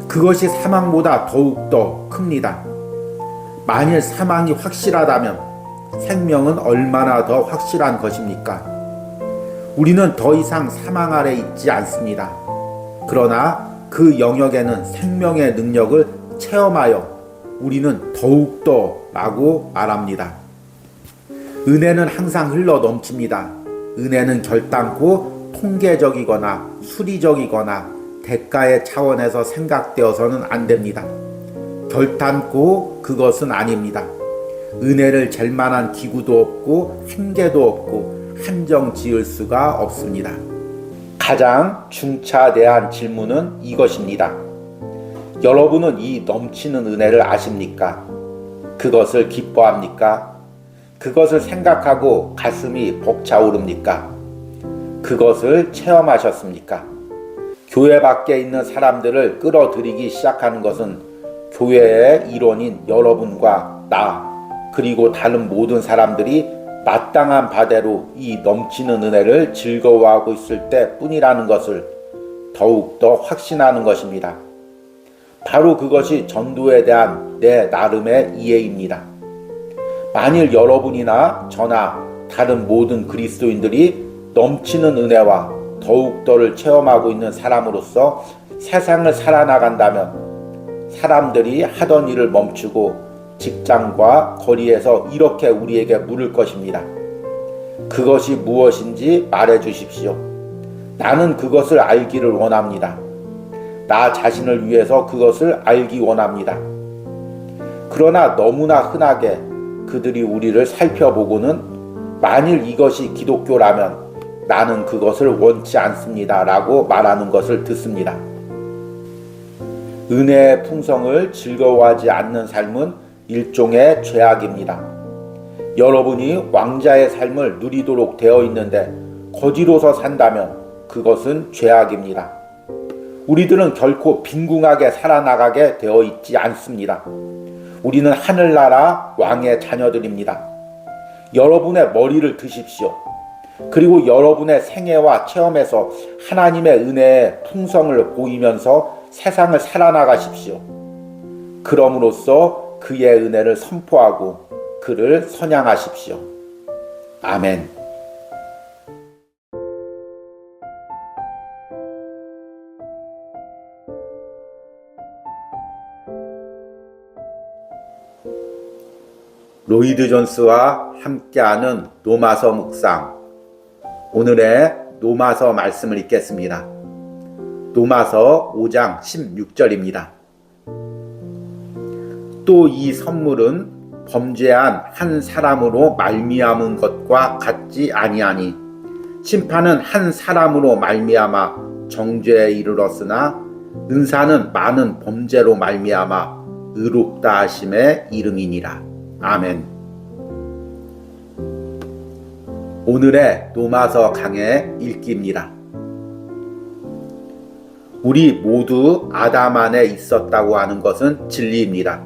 그것이 사망보다 더욱더 큽니다. 만일 사망이 확실하다면 생명은 얼마나 더 확실한 것입니까? 우리는 더 이상 사망 아래 있지 않습니다. 그러나 그 영역에는 생명의 능력을 체험하여 우리는 더욱더 라고 말합니다. 은혜는 항상 흘러 넘칩니다. 은혜는 결단코 통계적이거나 수리적이거나 대가의 차원에서 생각되어서는 안 됩니다. 결단코 그것은 아닙니다. 은혜를 잴 만한 기구도 없고 한계도 없고 한정 지을 수가 없습니다. 가장 중차대한 질문은 이것입니다. 여러분은 이 넘치는 은혜를 아십니까? 그것을 기뻐합니까? 그것을 생각하고 가슴이 벅차오릅니까? 그것을 체험하셨습니까? 교회 밖에 있는 사람들을 끌어들이기 시작하는 것은 교회의 일원인 여러분과 나, 그리고 다른 모든 사람들이 마땅한 바대로 이 넘치는 은혜를 즐거워하고 있을 때뿐이라는 것을 더욱더 확신하는 것입니다. 바로 그것이 전도에 대한 내 나름의 이해입니다. 만일 여러분이나 저나 다른 모든 그리스도인들이 넘치는 은혜와 더욱더를 체험하고 있는 사람으로서 세상을 살아나간다면 사람들이 하던 일을 멈추고 직장과 거리에서 이렇게 우리에게 물을 것입니다. 그것이 무엇인지 말해 주십시오. 나는 그것을 알기를 원합니다. 나 자신을 위해서 그것을 알기 원합니다. 그러나 너무나 흔하게 그들이 우리를 살펴보고는 만일 이것이 기독교라면 나는 그것을 원치 않습니다 라고 말하는 것을 듣습니다. 은혜의 풍성을 즐거워하지 않는 삶은 일종의 죄악입니다. 여러분이 왕자의 삶을 누리도록 되어 있는데 거지로서 산다면 그것은 죄악입니다. 우리들은 결코 빈궁하게 살아나가게 되어 있지 않습니다. 우리는 하늘나라 왕의 자녀들입니다. 여러분의 머리를 드십시오. 그리고 여러분의 생애와 체험에서 하나님의 은혜의 풍성을 보이면서 세상을 살아나가십시오. 그럼으로써 그의 은혜를 선포하고 그를 선양하십시오. 아멘. 로이드 존스와 함께하는 로마서 묵상. 오늘의 로마서 말씀을 읽겠습니다. 로마서 5장 16절입니다. 또 이 선물은 범죄한 한 사람으로 말미암은 것과 같지 아니하니 심판은 한 사람으로 말미암아 정죄에 이르렀으나 은사는 많은 범죄로 말미암아 의롭다 하심의 이름이니라. 아멘. 오늘의 로마서 강의 읽기입니다. 우리 모두 아담 안에 있었다고 하는 것은 진리입니다.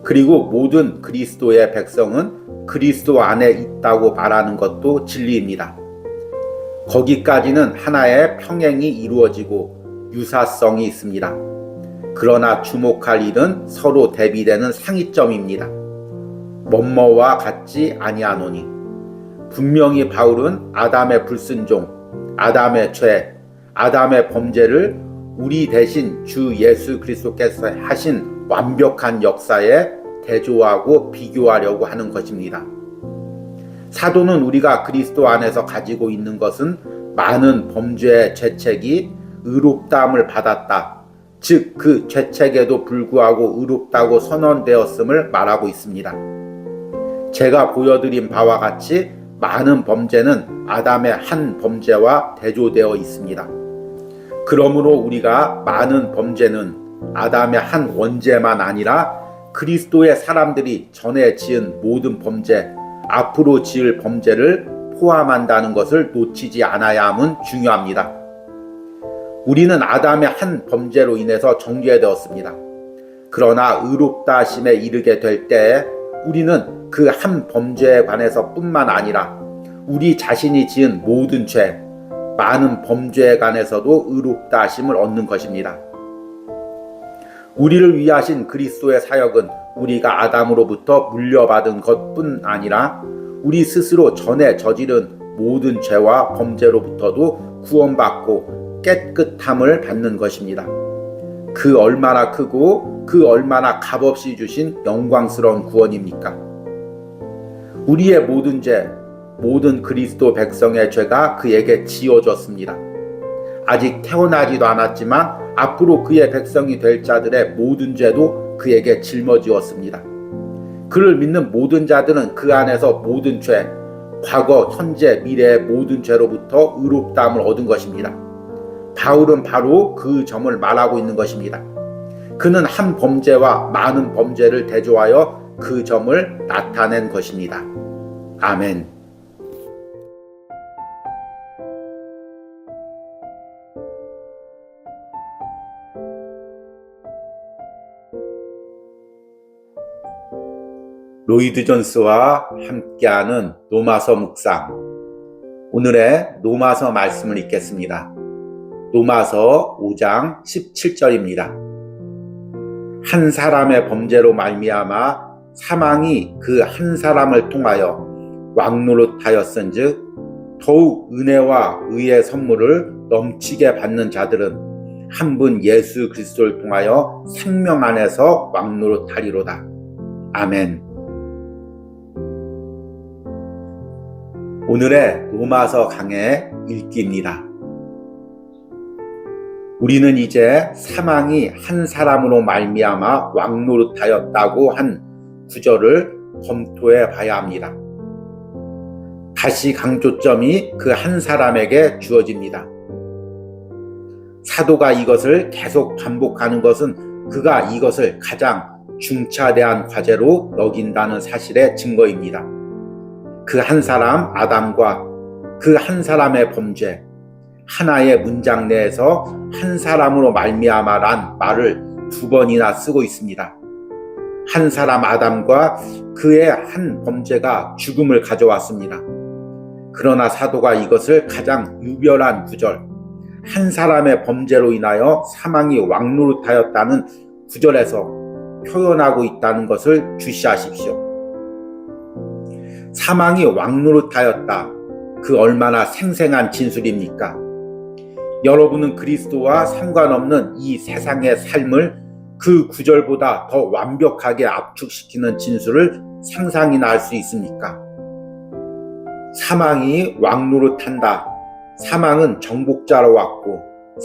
그리고 모든 그리스도의 백성은 그리스도 안에 있다고 말하는 것도 진리입니다. 거기까지는 하나의 평행이 이루어지고 유사성이 있습니다. 그러나 주목할 일은 서로 대비되는 상이점입니다. 뭐뭐와 같지 아니하노니. 분명히 바울은 아담의 불순종, 아담의 죄, 아담의 범죄를 우리 대신 주 예수 그리스도께서 하신 완벽한 역사에 대조하고 비교하려고 하는 것입니다. 사도는 우리가 그리스도 안에서 가지고 있는 것은 많은 범죄의 죄책이 의롭다함을 받았다. 즉 그 죄책에도 불구하고 의롭다고 선언되었음을 말하고 있습니다. 제가 보여드린 바와 같이 많은 범죄는 아담의 한 범죄와 대조되어 있습니다. 그러므로 우리가 많은 범죄는 아담의 한 원죄만 아니라 그리스도의 사람들이 전에 지은 모든 범죄, 앞으로 지을 범죄를 포함한다는 것을 놓치지 않아야 함은 중요합니다. 우리는 아담의 한 범죄로 인해서 정죄되었습니다. 그러나 의롭다 하심에 이르게 될 때에 우리는 그 한 범죄에 관해서 뿐만 아니라 우리 자신이 지은 모든 죄, 많은 범죄에 관해서도 의롭다 하심을 얻는 것입니다. 우리를 위하신 그리스도의 사역은 우리가 아담으로부터 물려받은 것뿐 아니라 우리 스스로 전에 저지른 모든 죄와 범죄로부터도 구원받고 깨끗함을 받는 것입니다. 그 얼마나 크고 그 얼마나 값없이 주신 영광스러운 구원입니까? 우리의 모든 죄, 모든 그리스도 백성의 죄가 그에게 지어졌습니다. 아직 태어나지도 않았지만 앞으로 그의 백성이 될 자들의 모든 죄도 그에게 짊어지었습니다. 그를 믿는 모든 자들은 그 안에서 모든 죄, 과거, 현재, 미래의 모든 죄로부터 의롭다함을 얻은 것입니다. 바울은 바로 그 점을 말하고 있는 것입니다. 그는 한 범죄와 많은 범죄를 대조하여 그 점을 나타낸 것입니다. 아멘. 로이드 존스와 함께하는 로마서 묵상. 오늘의 로마서 말씀을 읽겠습니다. 로마서 5장 17절입니다. 한 사람의 범죄로 말미암아 사망이 그 한 사람을 통하여 왕노릇하였은즉 더욱 은혜와 의의 선물을 넘치게 받는 자들은 한 분 예수 그리스도를 통하여 생명 안에서 왕노릇하리로다. 아멘. 오늘의 로마서 강해 읽기입니다. 우리는 이제 사망이 한 사람으로 말미암아 왕노릇하였다고 한 구절을 검토해 봐야 합니다. 다시 강조점이 그 한 사람에게 주어집니다. 사도가 이것을 계속 반복하는 것은 그가 이것을 가장 중차대한 과제로 여긴다는 사실의 증거입니다. 그 한 사람 아담과 그 한 사람의 범죄, 하나의 문장 내에서 한 사람으로 말미암아란 말을 2번이나 쓰고 있습니다. 한 사람 아담과 그의 한 범죄가 죽음을 가져왔습니다. 그러나 사도가 이것을 가장 유별한 구절, 한 사람의 범죄로 인하여 사망이 왕노릇하였다는 구절에서 표현하고 있다는 것을 주시하십시오. 사망이 왕노릇하였다. 그 얼마나 생생한 진술입니까? 여러분은 그리스도와 상관없는 이 세상의 삶을 그 구절보다 더 완벽하게 압축시키는 진술을 상상이나 할 수 있습니까? 사망이 왕노릇한다. 사망은 정복자로 왔고,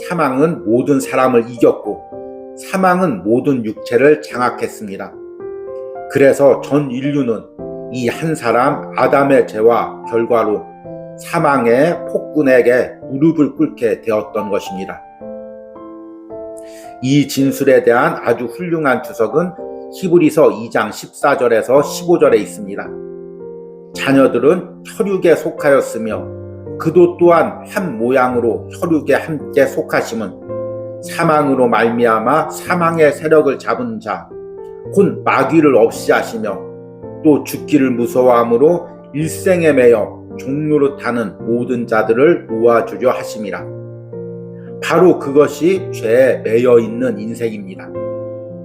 사망은 모든 사람을 이겼고, 사망은 모든 육체를 장악했습니다. 그래서 전 인류는 이 한 사람 아담의 죄와 결과로 사망의 폭군에게 무릎을 꿇게 되었던 것입니다. 이 진술에 대한 아주 훌륭한 주석은 히브리서 2장 14절에서 15절에 있습니다. 자녀들은 혈육에 속하였으며 그도 또한 한 모양으로 혈육에 함께 속하심은 사망으로 말미암아 사망의 세력을 잡은 자, 곧 마귀를 없이 하시며 또 죽기를 무서워함으로 일생에 매여 종노릇하는 모든 자들을 놓아주려 하심이라. 바로 그것이 죄에 매여 있는 인생입니다.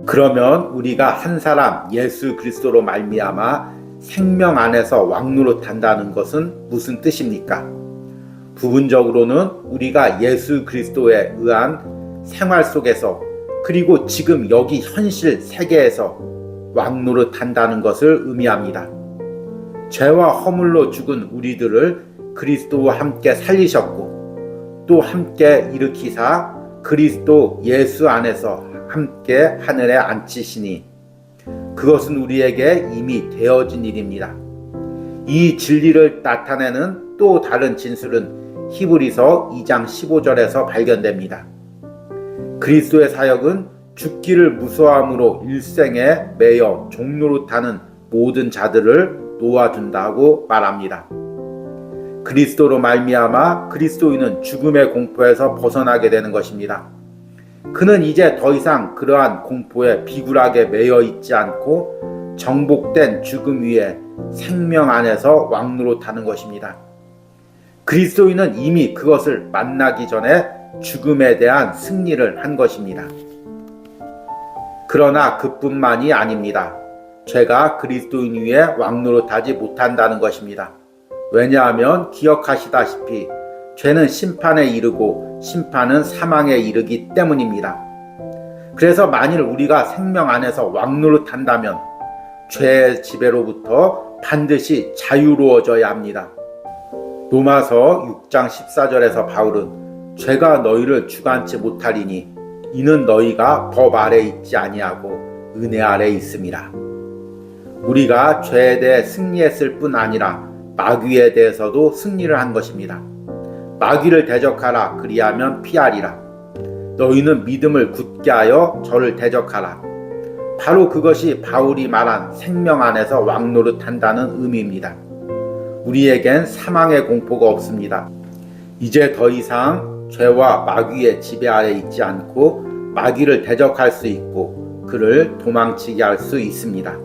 그러면 우리가 한 사람 예수 그리스도로 말미암아 생명 안에서 왕노릇한다는 것은 무슨 뜻입니까? 부분적으로는 우리가 예수 그리스도에 의한 생활 속에서 그리고 지금 여기 현실 세계에서 왕노릇한다는 것을 의미합니다. 죄와 허물로 죽은 우리들을 그리스도와 함께 살리셨고 또 함께 일으키사 그리스도 예수 안에서 함께 하늘에 앉히시니 그것은 우리에게 이미 되어진 일입니다. 이 진리를 나타내는 또 다른 진술은 히브리서 2장 15절에서 발견됩니다. 그리스도의 사역은 죽기를 무서워함으로 일생에 매여 종노릇하는 모든 자들을 놓아준다고 말합니다. 그리스도로 말미암아 그리스도인은 죽음의 공포에서 벗어나게 되는 것입니다. 그는 이제 더 이상 그러한 공포에 비굴하게 매여 있지 않고 정복된 죽음 위에 생명 안에서 왕노릇하는 것입니다. 그리스도인은 이미 그것을 만나기 전에 죽음에 대한 승리를 한 것입니다. 그러나 그뿐만이 아닙니다. 죄가 그리스도인 위에 왕노릇하지 못한다는 것입니다. 왜냐하면 기억하시다시피 죄는 심판에 이르고 심판은 사망에 이르기 때문입니다. 그래서 만일 우리가 생명 안에서 왕노릇한다면 죄의 지배로부터 반드시 자유로워져야 합니다. 로마서 6장 14절에서 바울은 죄가 너희를 주관치 못하리니 이는 너희가 법 아래 있지 아니하고 은혜 아래 있음이라. 우리가 죄에 대해 승리했을 뿐 아니라 마귀에 대해서도 승리를 한 것입니다. 마귀를 대적하라 그리하면 피하리라. 너희는 믿음을 굳게 하여 저를 대적하라. 바로 그것이 바울이 말한 생명 안에서 왕노릇한다는 의미입니다. 우리에겐 사망의 공포가 없습니다. 이제 더 이상 죄와 마귀의 지배 아래 있지 않고 마귀를 대적할 수 있고 그를 도망치게 할 수 있습니다.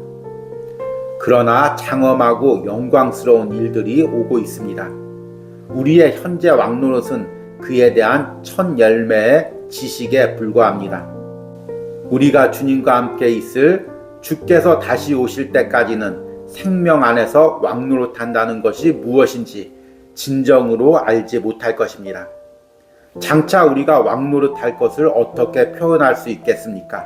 그러나 장엄하고 영광스러운 일들이 오고 있습니다. 우리의 현재 왕노릇은 그에 대한 첫 열매의 지식에 불과합니다. 우리가 주님과 함께 있을 주께서 다시 오실 때까지는 생명 안에서 왕노릇한다는 것이 무엇인지 진정으로 알지 못할 것입니다. 장차 우리가 왕노릇할 것을 어떻게 표현할 수 있겠습니까?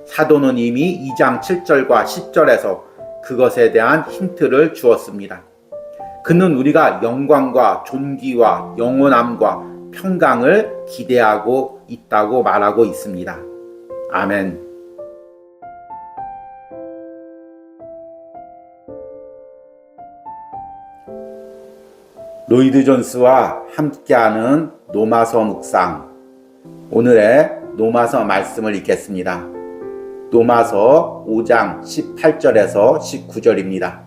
사도는 이미 2장 7절과 10절에서 그것에 대한 힌트를 주었습니다. 그는 우리가 영광과 존귀와 영원함과 평강을 기대하고 있다고 말하고 있습니다. 아멘. 로이드 존스와 함께하는 노마서 묵상, 오늘의 노마서 말씀을 읽겠습니다. 노마서 5장 18절에서 19절입니다.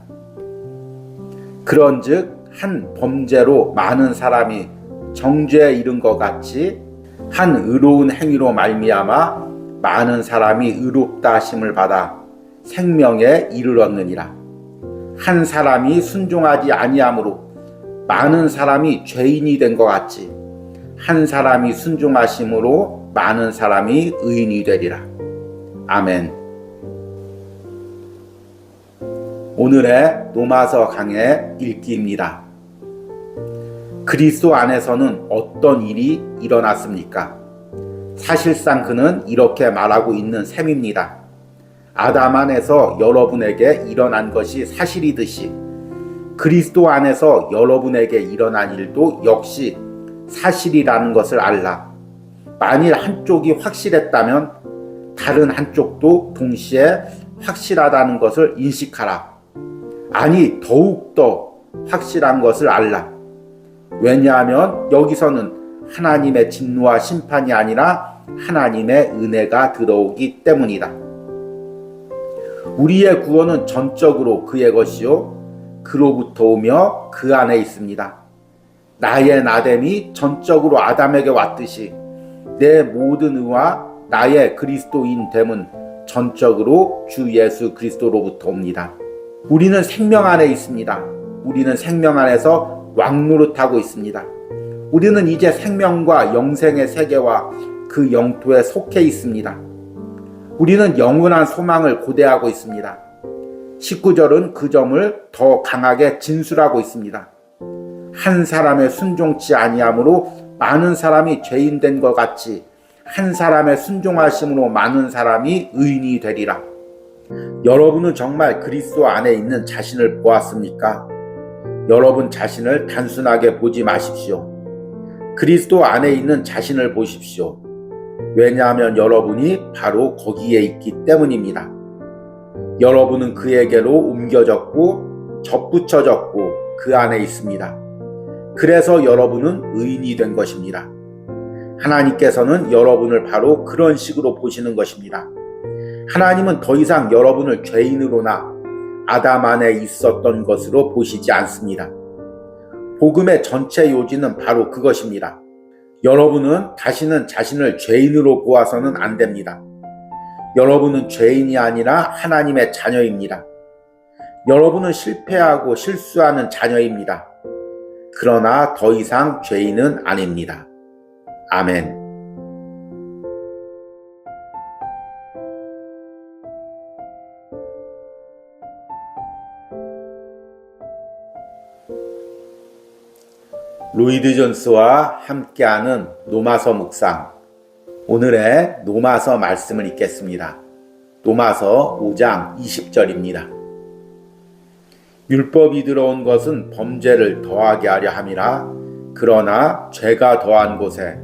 그런즉 한 범죄로 많은 사람이 정죄에 이른 것 같이 한 의로운 행위로 말미암아 많은 사람이 의롭다 하심을 받아 생명에 이르렀느니라. 한 사람이 순종하지 아니함으로 많은 사람이 죄인이 된 것 같이 한 사람이 순종하심으로 많은 사람이 의인이 되리라. 아멘. 오늘의 노마서 강의 읽기입니다. 그리스도 안에서는 어떤 일이 일어났습니까? 사실상 그는 이렇게 말하고 있는 셈입니다. 아담 안에서 여러분에게 일어난 것이 사실이듯이 그리스도 안에서 여러분에게 일어난 일도 역시 사실이라는 것을 알라. 만일 한쪽이 확실했다면 다른 한쪽도 동시에 확실하다는 것을 인식하라. 아니, 더욱더 확실한 것을 알라. 왜냐하면 여기서는 하나님의 진노와 심판이 아니라 하나님의 은혜가 들어오기 때문이다. 우리의 구원은 전적으로 그의 것이요 그로부터 오며 그 안에 있습니다. 나의 나됨이 전적으로 아담에게 왔듯이 내 모든 의와 나의 그리스도인 됨은 전적으로 주 예수 그리스도로부터 옵니다. 우리는 생명 안에 있습니다. 우리는 생명 안에서 왕노릇하고 있습니다. 우리는 이제 생명과 영생의 세계와 그 영토에 속해 있습니다. 우리는 영원한 소망을 고대하고 있습니다. 19절은 그 점을 더 강하게 진술하고 있습니다. 한 사람의 순종치 아니함으로 많은 사람이 죄인 된 것 같이 한 사람의 순종하심으로 많은 사람이 의인이 되리라. 여러분은 정말 그리스도 안에 있는 자신을 보았습니까? 여러분 자신을 단순하게 보지 마십시오. 그리스도 안에 있는 자신을 보십시오. 왜냐하면 여러분이 바로 거기에 있기 때문입니다. 여러분은 그에게로 옮겨졌고 접붙여졌고 그 안에 있습니다. 그래서 여러분은 의인이 된 것입니다. 하나님께서는 여러분을 바로 그런 식으로 보시는 것입니다. 하나님은 더 이상 여러분을 죄인으로나 아담 안에 있었던 것으로 보시지 않습니다. 복음의 전체 요지는 바로 그것입니다. 여러분은 다시는 자신을 죄인으로 보아서는 안 됩니다. 여러분은 죄인이 아니라 하나님의 자녀입니다. 여러분은 실패하고 실수하는 자녀입니다. 그러나 더 이상 죄인은 아닙니다. 아멘. 로이드 존스와 함께하는 노마서 묵상, 오늘의 노마서 말씀을 읽겠습니다. 노마서 5장 20절입니다. 율법이 들어온 것은 범죄를 더하게 하려 함이라. 그러나 죄가 더한 곳에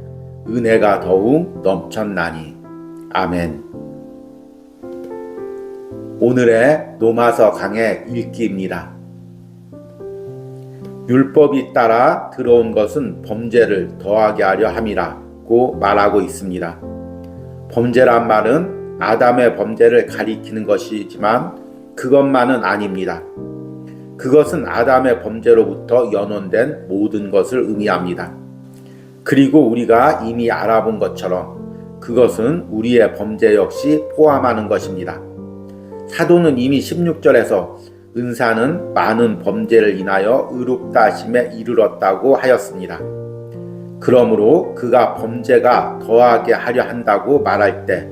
은혜가 더욱 넘쳤나니. 아멘. 오늘의 노마서 강의 읽기입니다. 율법이 따라 들어온 것은 범죄를 더하게 하려 함이라고 말하고 있습니다. 범죄란 말은 아담의 범죄를 가리키는 것이지만 그것만은 아닙니다. 그것은 아담의 범죄로부터 연원된 모든 것을 의미합니다. 그리고 우리가 이미 알아본 것처럼 그것은 우리의 범죄 역시 포함하는 것입니다. 사도는 이미 16절에서 은사는 많은 범죄를 인하여 의롭다 하심에 이르렀다고 하였습니다. 그러므로 그가 범죄가 더하게 하려 한다고 말할 때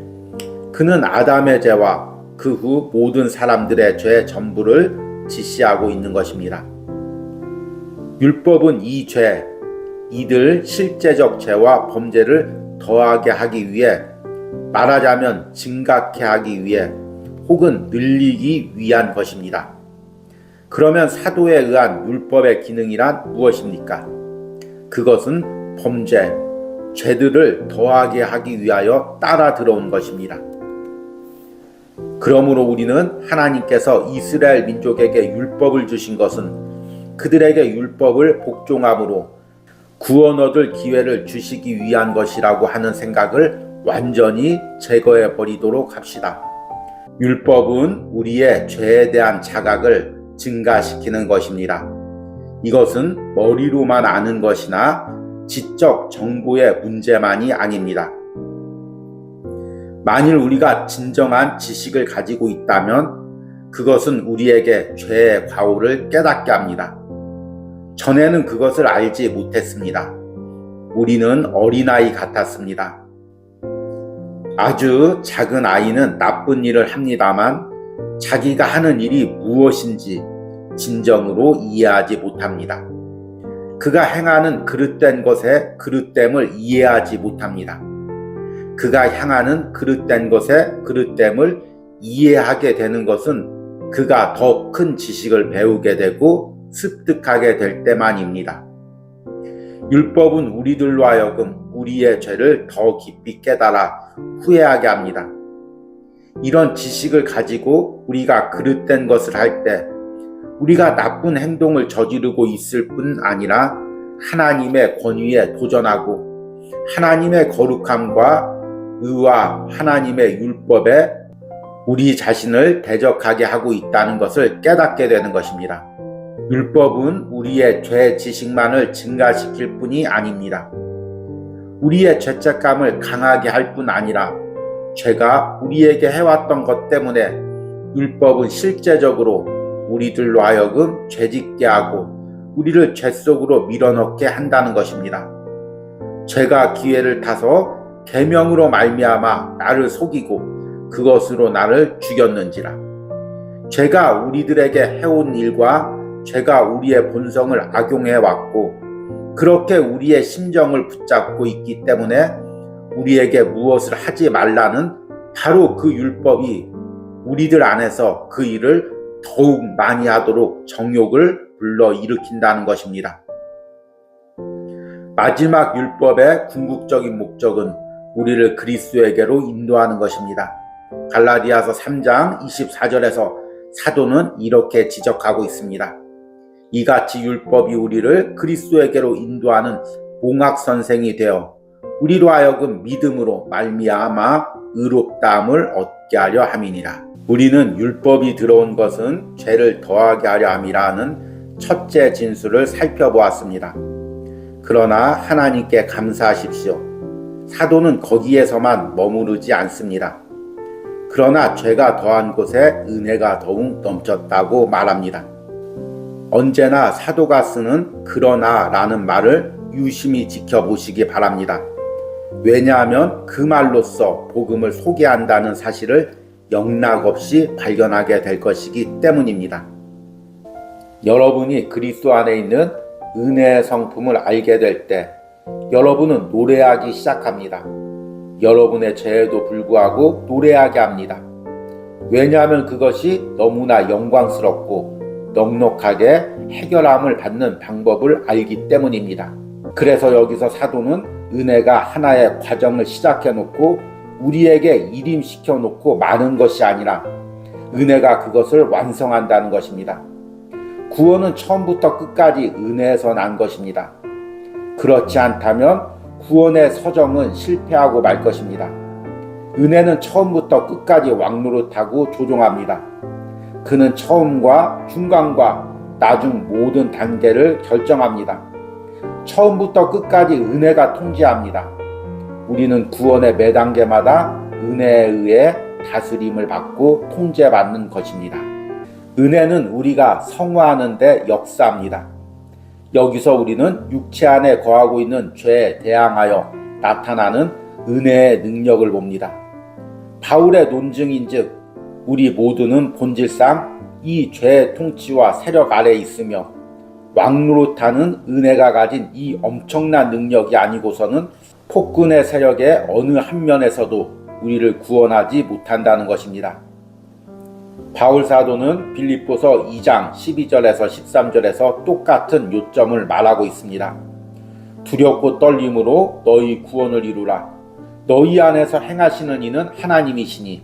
그는 아담의 죄와 그 후 모든 사람들의 죄 전부를 지시하고 있는 것입니다. 율법은 이 죄, 이들 실제적 죄와 범죄를 더하게 하기 위해, 말하자면 증가케 하기 위해 혹은 늘리기 위한 것입니다. 그러면 사도에 의한 율법의 기능이란 무엇입니까? 그것은 범죄, 죄들을 더하게 하기 위하여 따라 들어온 것입니다. 그러므로 우리는 하나님께서 이스라엘 민족에게 율법을 주신 것은 그들에게 율법을 복종함으로 구원 얻을 기회를 주시기 위한 것이라고 하는 생각을 완전히 제거해 버리도록 합시다. 율법은 우리의 죄에 대한 자각을 증가시키는 것입니다. 이것은 머리로만 아는 것이나 지적 정보의 문제만이 아닙니다. 만일 우리가 진정한 지식을 가지고 있다면 그것은 우리에게 죄의 과오를 깨닫게 합니다. 전에는 그것을 알지 못했습니다. 우리는 어린아이 같았습니다. 아주 작은 아이는 나쁜 일을 합니다만 자기가 하는 일이 무엇인지 진정으로 이해하지 못합니다. 그가 행하는 그릇된 것의 그릇됨을 이해하지 못합니다. 그가 향하는 그릇된 것의 그릇됨을 이해하게 되는 것은 그가 더 큰 지식을 배우게 되고 습득하게 될 때만입니다. 율법은 우리들로 하여금 우리의 죄를 더 깊이 깨달아 후회하게 합니다. 이런 지식을 가지고 우리가 그릇된 것을 할 때 우리가 나쁜 행동을 저지르고 있을 뿐 아니라 하나님의 권위에 도전하고 하나님의 거룩함과 의와 하나님의 율법에 우리 자신을 대적하게 하고 있다는 것을 깨닫게 되는 것입니다. 율법은 우리의 죄 지식만을 증가시킬 뿐이 아닙니다. 우리의 죄책감을 강하게 할 뿐 아니라 죄가 우리에게 해왔던 것 때문에 율법은 실제적으로 우리들로 하여금 죄짓게 하고 우리를 죄 속으로 밀어넣게 한다는 것입니다. 죄가 기회를 타서 계명으로 말미암아 나를 속이고 그것으로 나를 죽였는지라. 죄가 우리들에게 해온 일과 죄가 우리의 본성을 악용해왔고 그렇게 우리의 심정을 붙잡고 있기 때문에 우리에게 무엇을 하지 말라는 바로 그 율법이 우리들 안에서 그 일을 더욱 많이 하도록 정욕을 불러일으킨다는 것입니다. 마지막 율법의 궁극적인 목적은 우리를 그리스도에게로 인도하는 것입니다. 갈라디아서 3장 24절에서 사도는 이렇게 지적하고 있습니다. 이같이 율법이 우리를 그리스도에게로 인도하는 봉학선생이 되어 우리로 하여금 믿음으로 말미암아 의롭다함을 얻게 하려 함이니라. 우리는 율법이 들어온 것은 죄를 더하게 하려 함이라는 첫째 진술을 살펴보았습니다. 그러나 하나님께 감사하십시오. 사도는 거기에서만 머무르지 않습니다. 그러나 죄가 더한 곳에 은혜가 더욱 넘쳤다고 말합니다. 언제나 사도가 쓰는 그러나 라는 말을 유심히 지켜보시기 바랍니다. 왜냐하면 그 말로써 복음을 소개한다는 사실을 영락없이 발견하게 될 것이기 때문입니다. 여러분이 그리스도 안에 있는 은혜의 성품을 알게 될 때 여러분은 노래하기 시작합니다. 여러분의 죄에도 불구하고 노래하게 합니다. 왜냐하면 그것이 너무나 영광스럽고 넉넉하게 해결함을 받는 방법을 알기 때문입니다. 그래서 여기서 사도는 은혜가 하나의 과정을 시작해 놓고 우리에게 일임시켜 놓고 마는 것이 아니라 은혜가 그것을 완성한다는 것입니다. 구원은 처음부터 끝까지 은혜에서 난 것입니다. 그렇지 않다면 구원의 서정은 실패하고 말 것입니다. 은혜는 처음부터 끝까지 왕노릇하고 조종합니다. 그는 처음과 중간과 나중 모든 단계를 결정합니다. 처음부터 끝까지 은혜가 통제합니다. 우리는 구원의 매 단계마다 은혜에 의해 다스림을 받고 통제받는 것입니다. 은혜는 우리가 성화하는 데 역사합니다. 여기서 우리는 육체 안에 거하고 있는 죄에 대항하여 나타나는 은혜의 능력을 봅니다. 바울의 논증인즉 우리 모두는 본질상 이 죄의 통치와 세력 아래에 있으며 왕노릇하는 은혜가 가진 이 엄청난 능력이 아니고서는 폭군의 세력의 어느 한 면에서도 우리를 구원하지 못한다는 것입니다. 바울 사도는 빌립보서 2장 12절에서 13절에서 똑같은 요점을 말하고 있습니다. 두렵고 떨림으로 너희 구원을 이루라. 너희 안에서 행하시는 이는 하나님이시니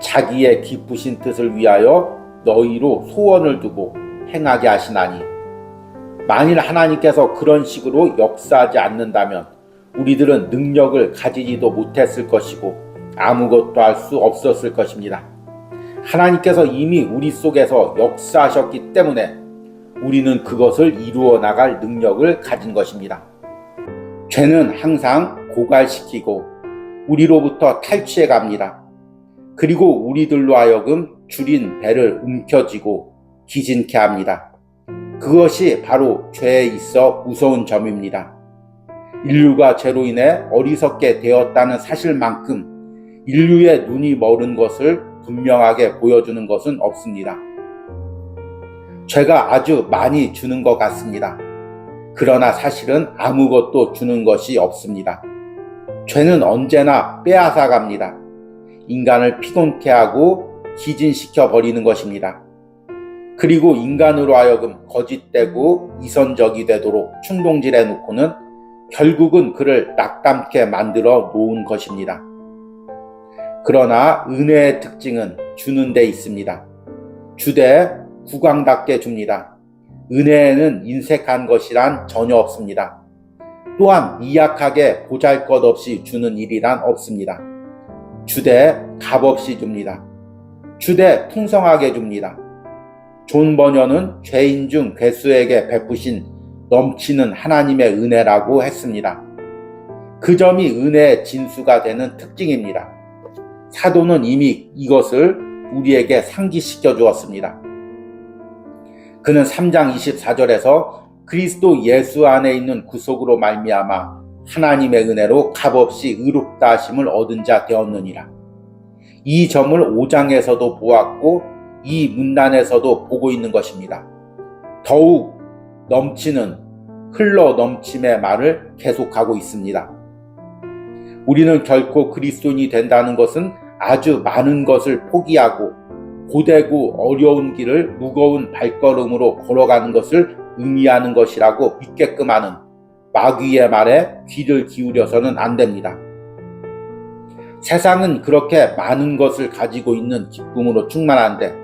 자기의 기쁘신 뜻을 위하여 너희로 소원을 두고 행하게 하시나니, 만일 하나님께서 그런 식으로 역사하지 않는다면 우리들은 능력을 가지지도 못했을 것이고 아무것도 할 수 없었을 것입니다. 하나님께서 이미 우리 속에서 역사하셨기 때문에 우리는 그것을 이루어 나갈 능력을 가진 것입니다. 죄는 항상 고갈시키고 우리로부터 탈취해 갑니다. 그리고 우리들로 하여금 줄인 배를 움켜쥐고 기진케 합니다. 그것이 바로 죄에 있어 무서운 점입니다. 인류가 죄로 인해 어리석게 되었다는 사실만큼 인류의 눈이 멀은 것을 분명하게 보여주는 것은 없습니다. 죄가 아주 많이 주는 것 같습니다. 그러나 사실은 아무것도 주는 것이 없습니다. 죄는 언제나 빼앗아 갑니다. 인간을 피곤케 하고 기진시켜 버리는 것입니다. 그리고 인간으로 하여금 거짓되고 이선적이 되도록 충동질해 놓고는 결국은 그를 낙담케 만들어 놓은 것입니다. 그러나 은혜의 특징은 주는 데 있습니다. 주되 국왕답게 줍니다. 은혜에는 인색한 것이란 전혀 없습니다. 또한 미약하게 보잘것없이 주는 일이란 없습니다. 주되 값없이 줍니다. 주되 풍성하게 줍니다. 존 버녀는 죄인 중 괴수에게 베푸신 넘치는 하나님의 은혜라고 했습니다. 그 점이 은혜의 진수가 되는 특징입니다. 사도는 이미 이것을 우리에게 상기시켜 주었습니다. 그는 3장 24절에서 그리스도 예수 안에 있는 구속으로 말미암아 하나님의 은혜로 값없이 의롭다 하심을 얻은 자 되었느니라. 이 점을 5장에서도 보았고 이 문단에서도 보고 있는 것입니다. 더욱 넘치는 흘러 넘침의 말을 계속하고 있습니다. 우리는 결코 그리스도인이 된다는 것은 아주 많은 것을 포기하고 고되고 어려운 길을 무거운 발걸음으로 걸어가는 것을 의미하는 것이라고 믿게끔 하는 마귀의 말에 귀를 기울여서는 안 됩니다. 세상은 그렇게 많은 것을 가지고 있는 기쁨으로 충만한데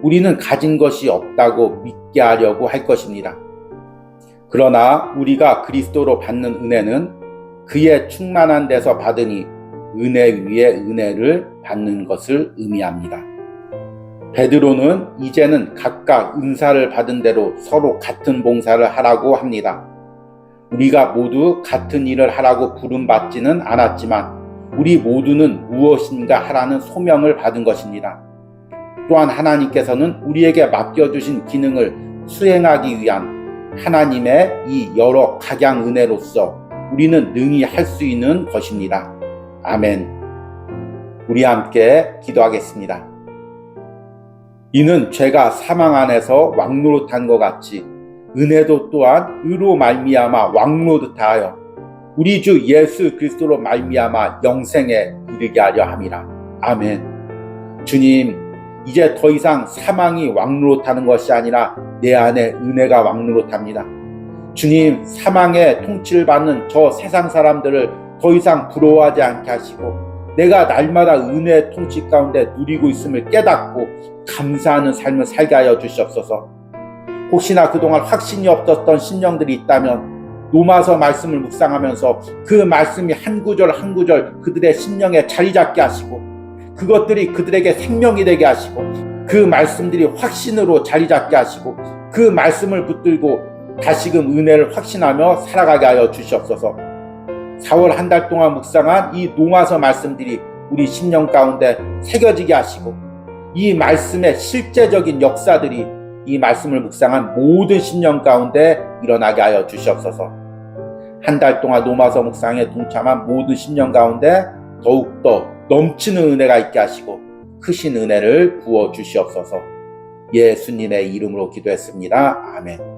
우리는 가진 것이 없다고 믿게 하려고 할 것입니다. 그러나 우리가 그리스도로 받는 은혜는 그의 충만한 데서 받으니 은혜 위에 은혜를 받는 것을 의미합니다. 베드로는 이제는 각각 은사를 받은 대로 서로 같은 봉사를 하라고 합니다. 우리가 모두 같은 일을 하라고 부름받지는 않았지만 우리 모두는 무엇인가 하라는 소명을 받은 것입니다. 또한 하나님께서는 우리에게 맡겨주신 기능을 수행하기 위한 하나님의 이 여러 각양 은혜로서 우리는 능히 할 수 있는 것입니다. 아멘. 우리 함께 기도하겠습니다. 이는 죄가 사망 안에서 왕노릇한 것 같이 은혜도 또한 의로 말미암아 왕노릇하여 우리 주 예수 그리스도로 말미암아 영생에 이르게 하려 함이라. 아멘. 주님, 이제 더 이상 사망이 왕노릇하는 것이 아니라 내 안에 은혜가 왕노릇합니다. 주님, 사망의 통치를 받는 저 세상 사람들을 더 이상 부러워하지 않게 하시고 내가 날마다 은혜의 통치 가운데 누리고 있음을 깨닫고 감사하는 삶을 살게 하여 주시옵소서. 혹시나 그동안 확신이 없었던 심령들이 있다면 로마서 말씀을 묵상하면서 그 말씀이 한 구절 한 구절 그들의 심령에 자리 잡게 하시고 그것들이 그들에게 생명이 되게 하시고 그 말씀들이 확신으로 자리 잡게 하시고 그 말씀을 붙들고 다시금 은혜를 확신하며 살아가게 하여 주시옵소서. 4월 한 달 동안 묵상한 이 로마서 말씀들이 우리 심령 가운데 새겨지게 하시고 이 말씀의 실제적인 역사들이 이 말씀을 묵상한 모든 심령 가운데 일어나게 하여 주시옵소서. 한 달 동안 로마서 묵상에 동참한 모든 심령 가운데 더욱더 넘치는 은혜가 있게 하시고 크신 은혜를 부어 주시옵소서. 예수님의 이름으로 기도했습니다. 아멘.